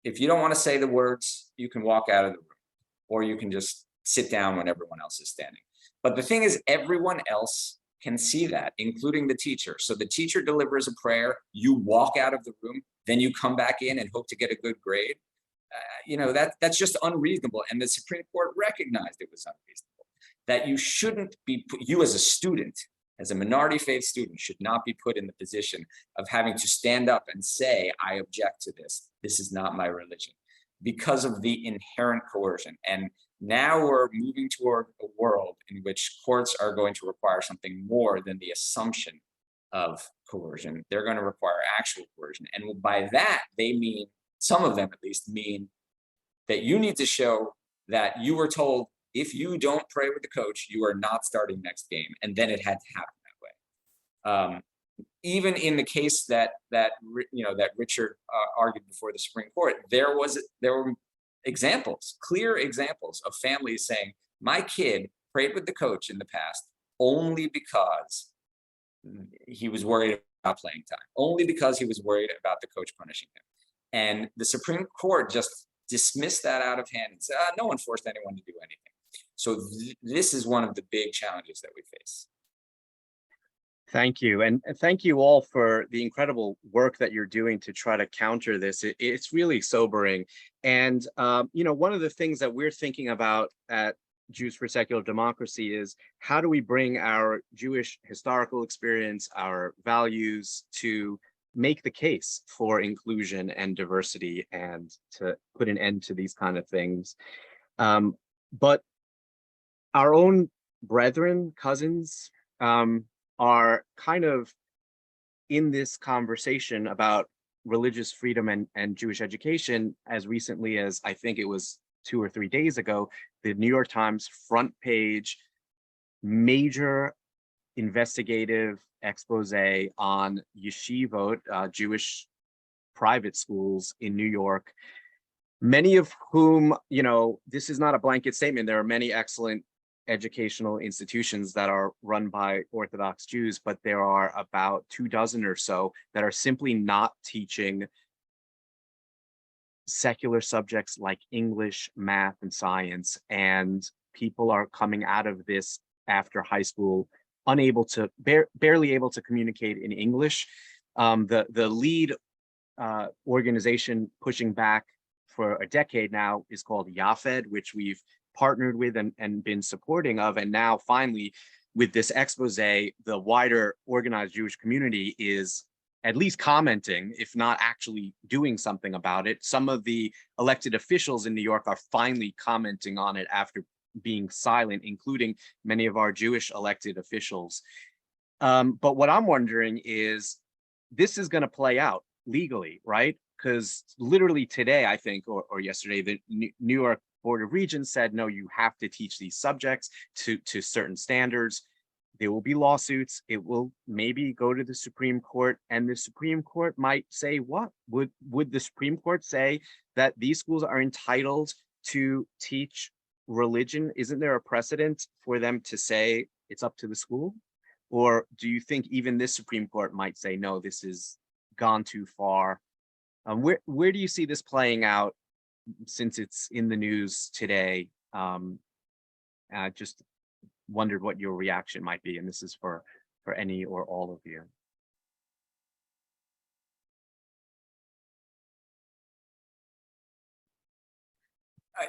If you don't want to say the words, you can walk out of the room, or you can just sit down when everyone else is standing. But the thing is, everyone else can see that, including the teacher. So the teacher delivers a prayer, you walk out of the room, then you come back in and hope to get a good grade. That's just unreasonable. And the Supreme Court recognized it was unreasonable, that you shouldn't be, you as a student, as a minority faith student, should not be put in the position of having to stand up and say, I object to this. This is not my religion, because of the inherent coercion. And now we're moving toward a world in which courts are going to require something more than the assumption of coercion. They're going to require actual coercion. And by that, they mean, some of them at least mean, that you need to show that you were told, if you don't pray with the coach, you are not starting next game. And then it had to happen that way. Even in the case that Richard argued before the Supreme Court, there were examples, clear examples of families saying, my kid prayed with the coach in the past only because he was worried about playing time, only because he was worried about the coach punishing him. And the Supreme Court just dismissed that out of hand and said, no one forced anyone to do anything. So this is one of the big challenges that we face. Thank you. And thank you all for the incredible work that you're doing to try to counter this. It's really sobering. And, one of the things that we're thinking about at Jews for Secular Democracy is, how do we bring our Jewish historical experience, our values, to make the case for inclusion and diversity and to put an end to these kind of things. But our own brethren, cousins, are kind of in this conversation about religious freedom and Jewish education as recently as, I think it was 2 or 3 days ago. The New York Times front page, major investigative expose on yeshivot, Jewish private schools in New York, many of whom, this is not a blanket statement. There are many excellent educational institutions that are run by Orthodox Jews, but there are about 24 or so that are simply not teaching secular subjects like English, math, and science. And people are coming out of this after high school unable to, barely able to communicate in English. The lead organization pushing back for a decade now is called YAFED, which we've partnered with and been supporting of. And now finally, with this expose, the wider organized Jewish community is at least commenting, if not actually doing something about it. Some of the elected officials in New York are finally commenting on it after being silent, including many of our Jewish elected officials. But what I'm wondering is, this is going to play out legally, right? Because literally today, I think, or yesterday, the New York Board of Regents said, no, you have to teach these subjects to certain standards. There will be lawsuits. It will maybe go to the Supreme Court, and the Supreme Court might say, what? Would the Supreme Court say that these schools are entitled to teach religion? Isn't there a precedent for them to say it's up to the school? Or do you think even this Supreme Court might say, no, this has gone too far? Where do you see this playing out, since it's in the news today? I just wondered what your reaction might be, and this is for any or all of you.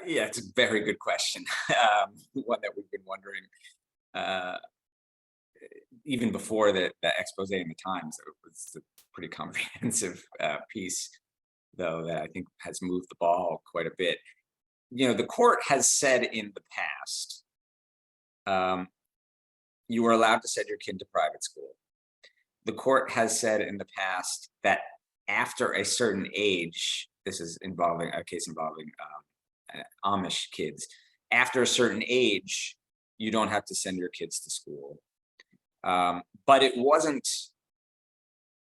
Yeah, it's a very good question. One that we've been wondering even before the expose in the Times. It was a pretty comprehensive piece, though, that I think has moved the ball quite a bit. The court has said in the past, you are allowed to send your kid to private school. The court has said in the past that after a certain age, this is involving a case involving Amish kids, after a certain age, you don't have to send your kids to school. But it wasn't,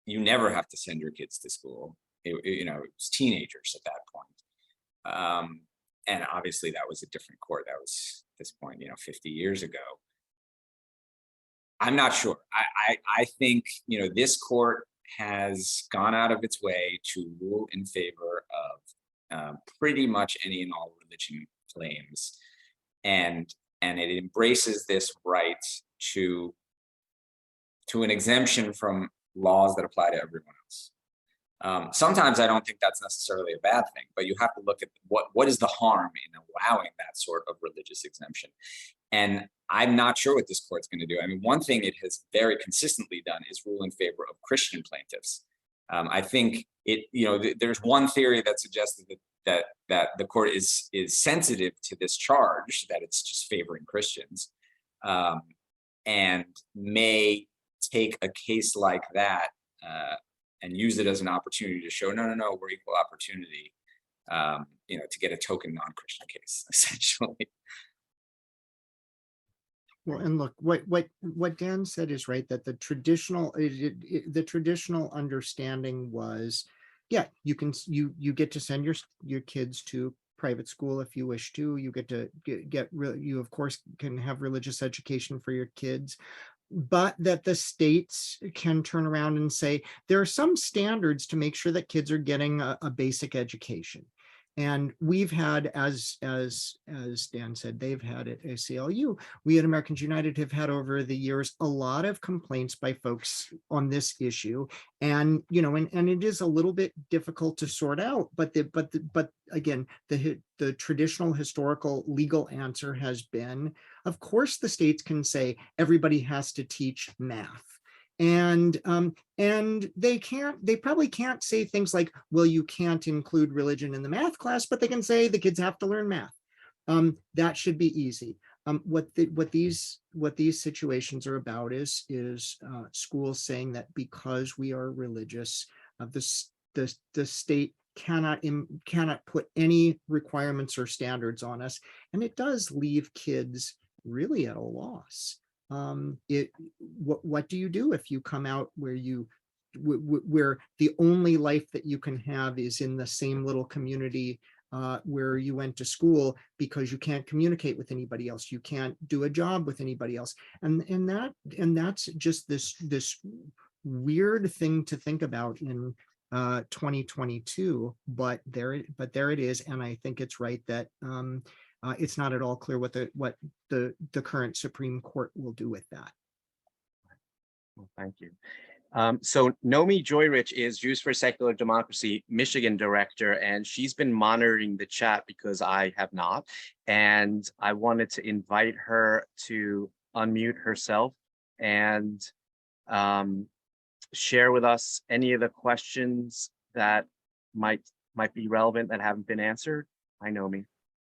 you never have to send your kids to school. It was teenagers at that point. And obviously that was a different court. That was at this point, 50 years ago. I'm not sure. I think, this court has gone out of its way to rule in favor of pretty much any and all religion claims. And it embraces this right to an exemption from laws that apply to everyone else. Sometimes I don't think that's necessarily a bad thing, but you have to look at what is the harm in allowing that sort of religious exemption. And I'm not sure what this court's going to do. I mean, one thing it has very consistently done is rule in favor of Christian plaintiffs. I think there's one theory that suggested that the court is sensitive to this charge, that it's just favoring Christians, and may take a case like that and use it as an opportunity to show, no, we're equal opportunity, to get a token non-Christian case, essentially. Well, and look, what Dan said is right, that the traditional understanding was, yeah, you get to send your kids to private school if you wish to. You get to you of course can have religious education for your kids, but that the states can turn around and say there are some standards to make sure that kids are getting a basic education. And we've had, as Dan said, they've had at ACLU, we at Americans United have had over the years a lot of complaints by folks on this issue, and and it is a little bit difficult to sort out. But again, the traditional historical legal answer has been, of course, the states can say everybody has to teach math. And they probably can't say things like, well, you can't include religion in the math class, but they can say the kids have to learn math. That should be easy. What these situations are about is schools saying that because we are religious, the state cannot put any requirements or standards on us, and it does leave kids really at a loss. What do you do if you come out where where the only life that you can have is in the same little community where you went to school, because you can't communicate with anybody else, you can't do a job with anybody else, and that's just this weird thing to think about in 2022. But there it is, and I think it's right that it's not at all clear what the current Supreme Court will do with that. Well, thank you. So Nomi Joyrich is Jews for Secular Democracy Michigan director, and she's been monitoring the chat because I have not. And I wanted to invite her to unmute herself and share with us any of the questions that might be relevant that haven't been answered. Hi, Nomi.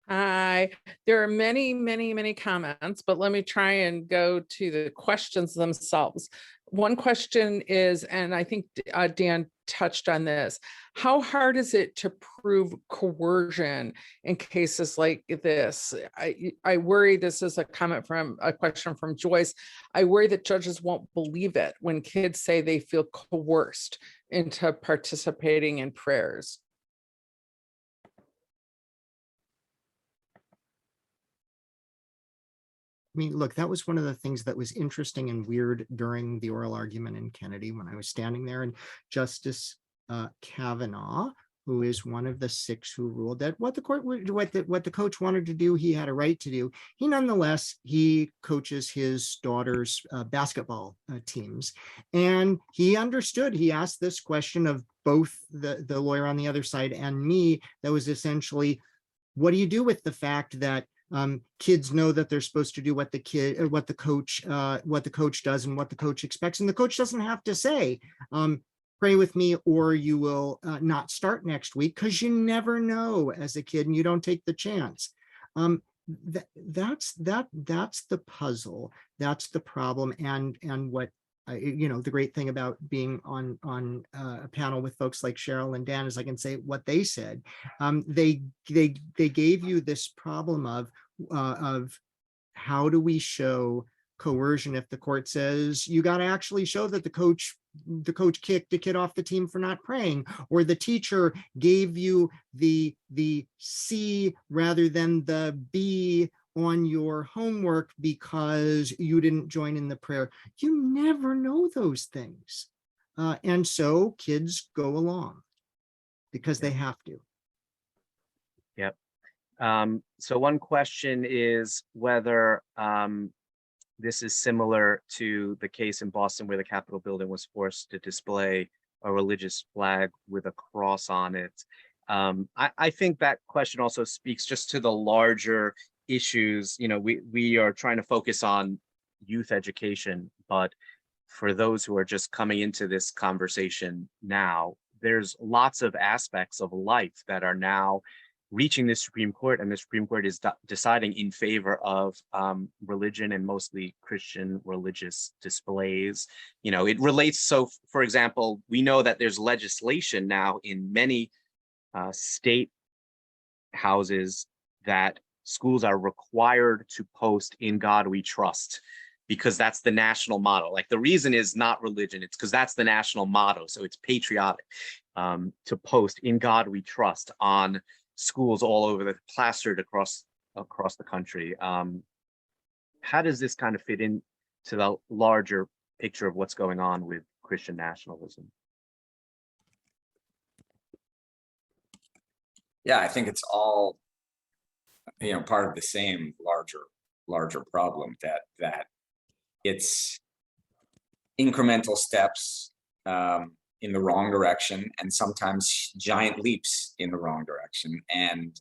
Hi, there are many comments, but let me try and go to the questions themselves. One question is, and I think Dan touched on this, how hard is it to prove coercion in cases like this? I worry, this is a question from Joyce. I worry that judges won't believe it when kids say they feel coerced into participating in prayers. I mean, look, that was one of the things that was interesting and weird during the oral argument in Kennedy when I was standing there, and Justice Kavanaugh, who is one of the 6 who ruled that what the coach wanted to do, he had a right to do. He coaches his daughter's basketball teams, and he understood. He asked this question of both the lawyer on the other side and me. That was essentially, what do you do with the fact that kids know that they're supposed to do what the coach does and what the coach expects, and the coach doesn't have to say, pray with me or you will not start next week, because you never know as a kid and you don't take the chance. That's the puzzle. That's the problem. And what the great thing about being on a panel with folks like Cheryl and Dan is I can say what they said. They gave you this problem of how do we show coercion if the court says you got to actually show that the coach kicked a kid off the team for not praying, or the teacher gave you the C rather than the B on your homework because you didn't join in the prayer? You never know those things. And so kids go along because they have to. Yep. So one question is whether this is similar to the case in Boston where the Capitol building was forced to display a religious flag with a cross on it. I think that question also speaks just to the larger issues. You know, we are trying to focus on youth education, but for those who are just coming into this conversation now, there's lots of aspects of life that are now reaching the Supreme Court, and the Supreme Court is deciding in favor of religion and mostly Christian religious displays. You know, it relates. So, for example, we know that there's legislation now in many state houses that schools are required to post "In God We Trust," because that's the national motto. Like, the reason is not religion, it's because that's the national motto. So it's patriotic to post "In God We Trust" on schools all over, the plastered across the country. How does this kind of fit into the larger picture of what's going on with Christian nationalism? Yeah, I think it's all, part of the same larger problem, that it's incremental steps in the wrong direction, and sometimes giant leaps in the wrong direction. And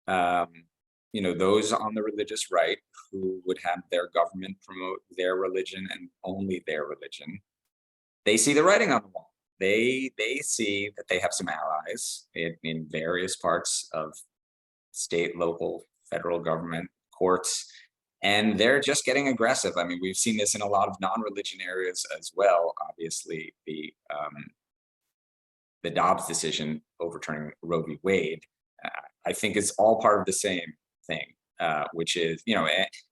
those on the religious right who would have their government promote their religion and only their religion, they see the writing on the wall. They see that they have some allies in various parts of state, local, federal government, courts, and they're just getting aggressive. I mean, we've seen this in a lot of non-religion areas as well. Obviously, the Dobbs decision overturning Roe v. Wade, I think is all part of the same thing, which is,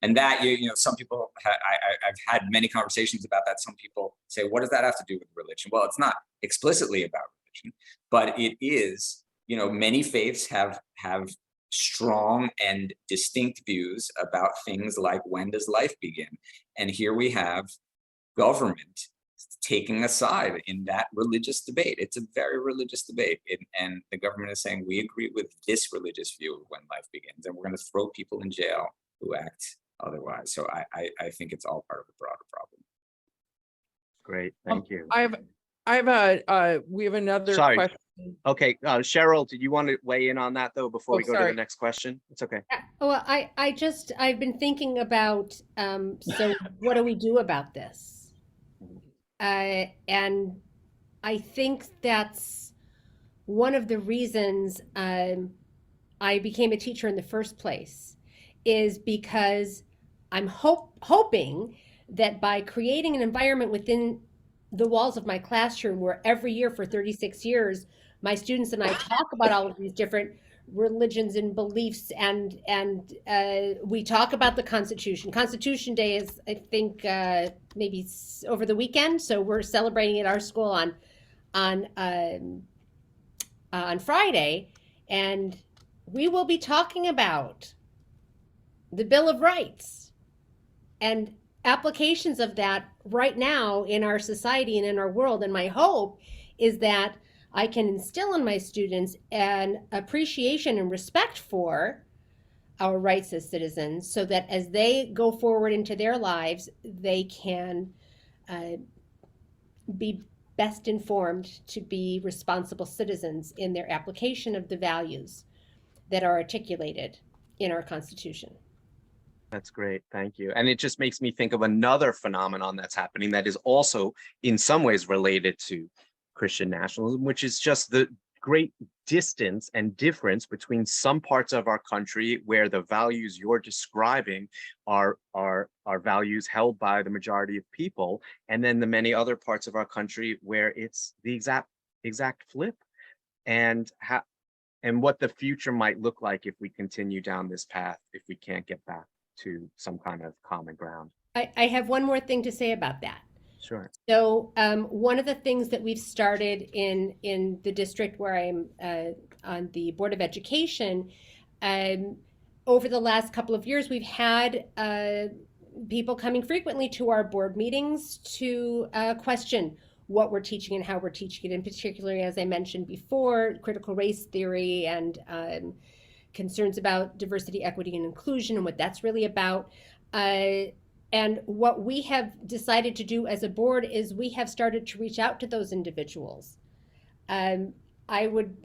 and that, some people, I've had many conversations about that. Some people say, what does that have to do with religion? Well, it's not explicitly about religion, but it is, many faiths have strong and distinct views about things like, when does life begin? And here we have government taking a side in that religious debate. It's a very religious debate. And the government is saying, we agree with this religious view of when life begins, and we're going to throw people in jail who act otherwise. So I think it's all part of a broader problem. Great, thank you. We have another Sorry. question. Okay, Cheryl, did you want to weigh in on that though before we go to the next question? It's okay. Well, I've been thinking about, so what do we do about this? And I think that's one of the reasons I became a teacher in the first place, is because I'm hoping that by creating an environment within the walls of my classroom where every year for 36 years, my students and I talk about all of these different religions and beliefs, and we talk about the Constitution. Constitution Day is, I think, maybe over the weekend, so we're celebrating at our school on Friday, and we will be talking about the Bill of Rights and applications of that right now in our society and in our world. And my hope is that I can instill in my students an appreciation and respect for our rights as citizens, so that as they go forward into their lives, they can be best informed to be responsible citizens in their application of the values that are articulated in our Constitution. That's great, thank you. And it just makes me think of another phenomenon that's happening that is also in some ways related to Christian nationalism, which is just the great distance and difference between some parts of our country where the values you're describing are values held by the majority of people, and then the many other parts of our country where it's the exact flip, and what the future might look like if we continue down this path, if we can't get back to some kind of common ground. I have one more thing to say about that. Sure. So one of the things that we've started in the district where I'm on the Board of Education, over the last couple of years, we've had people coming frequently to our board meetings to question what we're teaching and how we're teaching it, and particularly, as I mentioned before, critical race theory and concerns about diversity, equity, and inclusion and what that's really about. And what we have decided to do as a board is we have started to reach out to those individuals. I would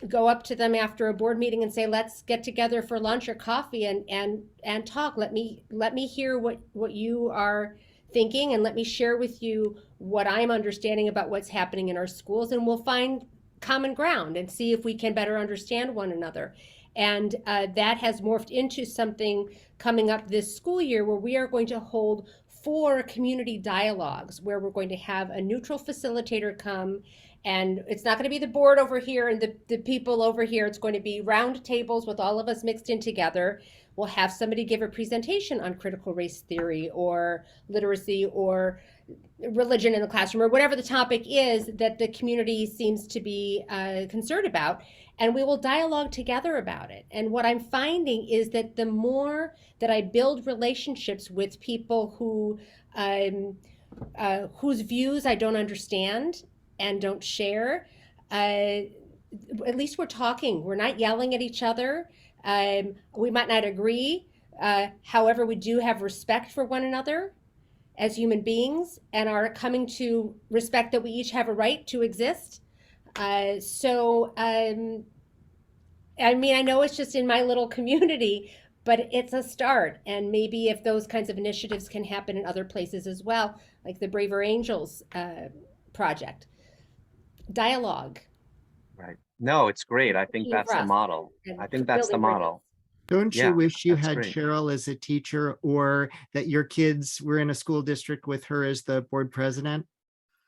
go up to them after a board meeting and say, let's get together for lunch or coffee and talk. Let me hear what you are thinking, and let me share with you what I'm understanding about what's happening in our schools, and we'll find common ground and see if we can better understand one another. And that has morphed into something coming up this school year where we are going to hold 4 community dialogues where we're going to have a neutral facilitator come, and it's not going to be the board over here and the people over here. It's going to be round tables with all of us mixed in together. We'll have somebody give a presentation on critical race theory or literacy or religion in the classroom, or whatever the topic is that the community seems to be concerned about, and we will dialogue together about it. And what I'm finding is that the more that I build relationships with people who whose views I don't understand and don't share, at least we're talking. We're not yelling at each other. We might not agree. However, we do have respect for one another as human beings and are coming to respect that we each have a right to exist. I mean, I know it's just in my little community, but it's a start. And maybe if those kinds of initiatives can happen in other places as well, like the Braver Angels project. Dialogue. Right. No, it's great. I think that's the model. I think that's the model. Don't you Yeah, wish you that's had great. Cheryl as a teacher, or that your kids were in a school district with her as the board president?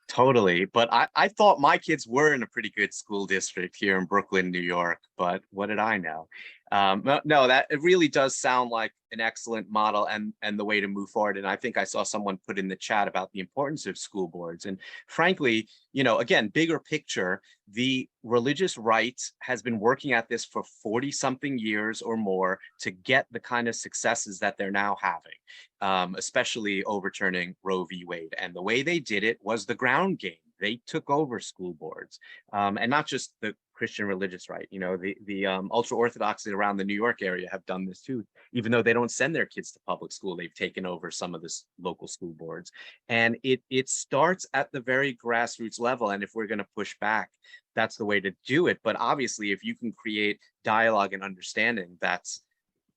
Totally. But I thought my kids were in a pretty good school district here in Brooklyn, New York, but what did I know? No, that it really does sound like an excellent model and the way to move forward. And I think I saw someone put in the chat about the importance of school boards. And frankly, you know, again, bigger picture, the religious right has been working at this for 40 something years or more to get the kind of successes that they're now having, especially overturning Roe v. Wade. And the way they did it was the ground game. They took over school boards, and not just the Christian religious right. You know, the ultra orthodoxy around the New York area have done this too. Even though they don't send their kids to public school, they've taken over some of the local school boards. And it starts at the very grassroots level. And if we're going to push back, that's the way to do it. But obviously, if you can create dialogue and understanding, that's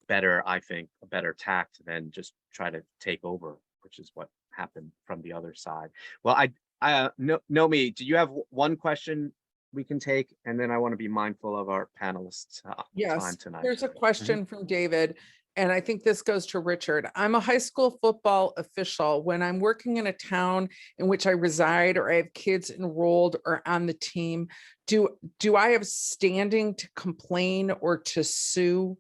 better, I think, a better tact than just try to take over, which is what happened from the other side. Well, Nomi, do you have one question we can take? And then I want to be mindful of our panelists' time Yes, tonight. there's a question from David, and I think this goes to Richard. I'm a high school football official. When I'm working in a town in which I reside or I have kids enrolled or on the team, do I have standing to complain or to sue?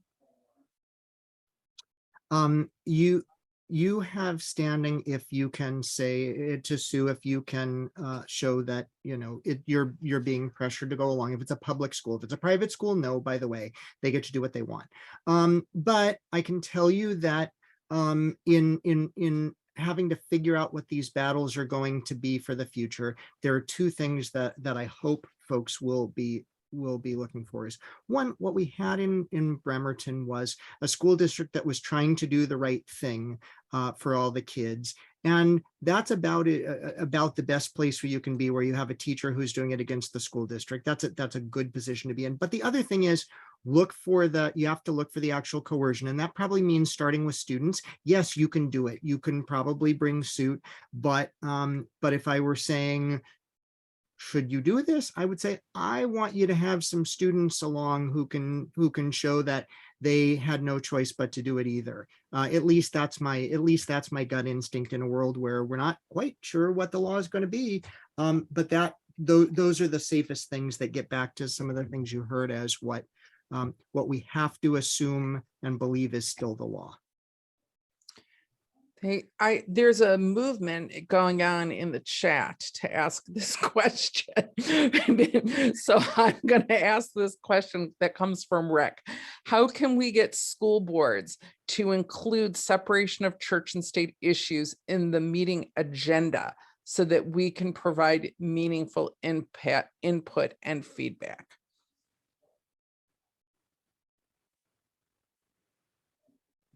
You have standing if you can say to sue, if you can show that, you know, you're being pressured to go along. If it's a public school, if it's a private school, no, by the way, they get to do what they want. But I can tell you that in having to figure out what these battles are going to be for the future, there are 2 things that I hope folks will be looking for. Is one, what we had in Bremerton was a school district that was trying to do the right thing for all the kids. And that's about the best place where you can be, where you have a teacher who's doing it against the school district. That's a good position to be in. But the other thing is, you have to look for the actual coercion. And that probably means starting with students. Yes, you can do it. You can probably bring suit. But if I were saying, should you do this? I would say, I want you to have some students along who can show that they had no choice but to do it either. At least that's my gut instinct in a world where we're not quite sure what the law is going to be. But those are the safest things that get back to some of the things you heard as what we have to assume and believe is still the law. There's a movement going on in the chat to ask this question. So I'm going to ask this question that comes from Rick. How can we get school boards to include separation of church and state issues in the meeting agenda so that we can provide meaningful input and feedback?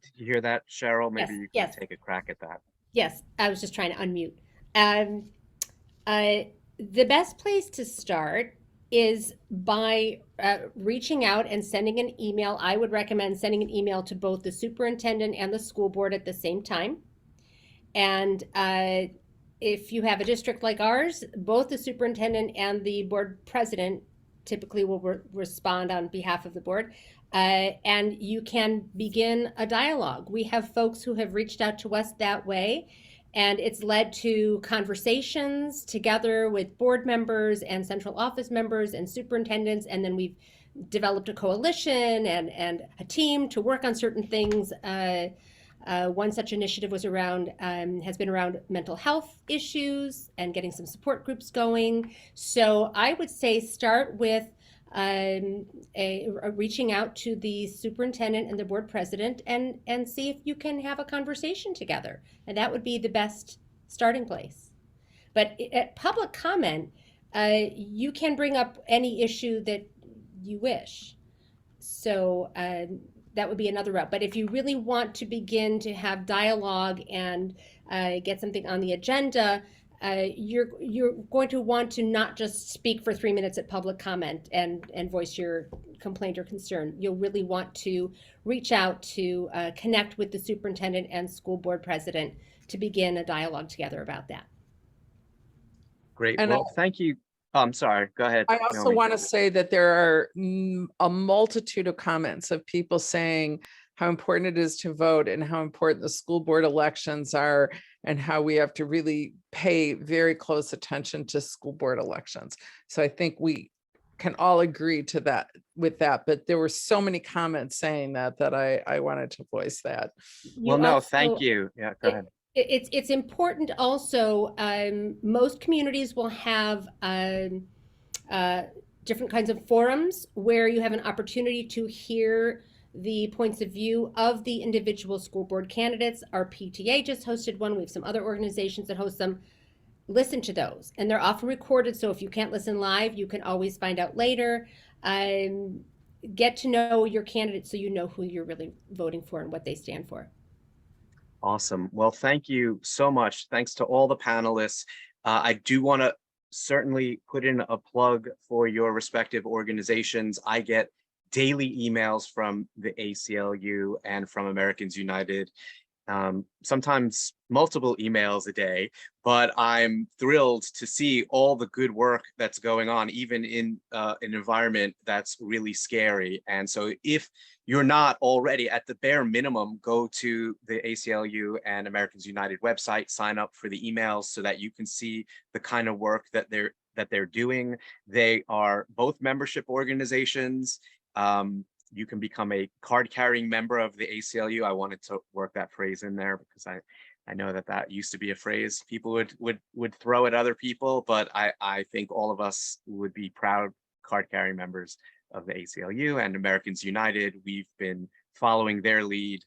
Did you hear that, Cheryl? Maybe Yes, you can yes. take a crack at that. Yes, I was just trying to unmute. The best place to start is by reaching out and sending an email. I would recommend sending an email to both the superintendent and the school board at the same time. And if you have a district like ours, both the superintendent and the board president typically will respond on behalf of the board. And you can begin a dialogue. We have folks who have reached out to us that way, and it's led to conversations together with board members and central office members and superintendents, and then we've developed a coalition and a team to work on certain things. One such initiative was has been around mental health issues and getting some support groups going. So I would say start with reaching out to the superintendent and the board president and see if you can have a conversation together. And that would be the best starting place. But at public comment, you can bring up any issue that you wish. So that would be another route. But if you really want to begin to have dialogue and get something on the agenda, you're going to want to not just speak for 3 minutes at public comment and voice your complaint or concern. You'll really want to reach out to connect with the superintendent and school board president to begin a dialogue together about that. Great. And Well, thank you. I'm sorry. Go ahead. I also Naomi. want to say that there are a multitude of comments of people saying how important it is to vote and how important the school board elections are and how we have to really pay very close attention to school board elections. So I think we can all agree to that with that, but there were so many comments saying that I wanted to voice that. Well, no, thank you. Yeah, go ahead. It's important also, most communities will have different kinds of forums where you have an opportunity to hear the points of view of the individual school board candidates. Our PTA just hosted one. We have some other organizations that host them. Listen to those, and they're often recorded, so if you can't listen live, you can always find out later. Get to know your candidates so you know who you're really voting for and what they stand for. Awesome. Well, thank you so much. Thanks to all the panelists. I do want to certainly put in a plug for your respective organizations. I get daily emails from the ACLU and from Americans United, sometimes multiple emails a day, but I'm thrilled to see all the good work that's going on, even in an environment that's really scary. And so if you're not already, at the bare minimum, go to the ACLU and Americans United website, sign up for the emails so that you can see the kind of work that they're doing. They are both membership organizations. You can become a card-carrying member of the ACLU. I wanted to work that phrase in there because I know that used to be a phrase people would throw at other people, but I think all of us would be proud card-carrying members of the ACLU and Americans United. We've been following their lead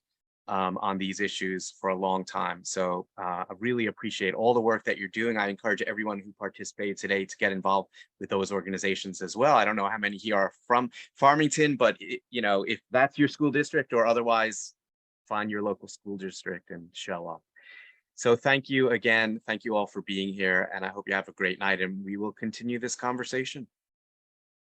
on these issues for a long time. So I really appreciate all the work that you're doing. I encourage everyone who participated today to get involved with those organizations as well. I don't know how many here are from Farmington, but if that's your school district or otherwise, find your local school district and show up. So thank you again. Thank you all for being here, and I hope you have a great night, and we will continue this conversation.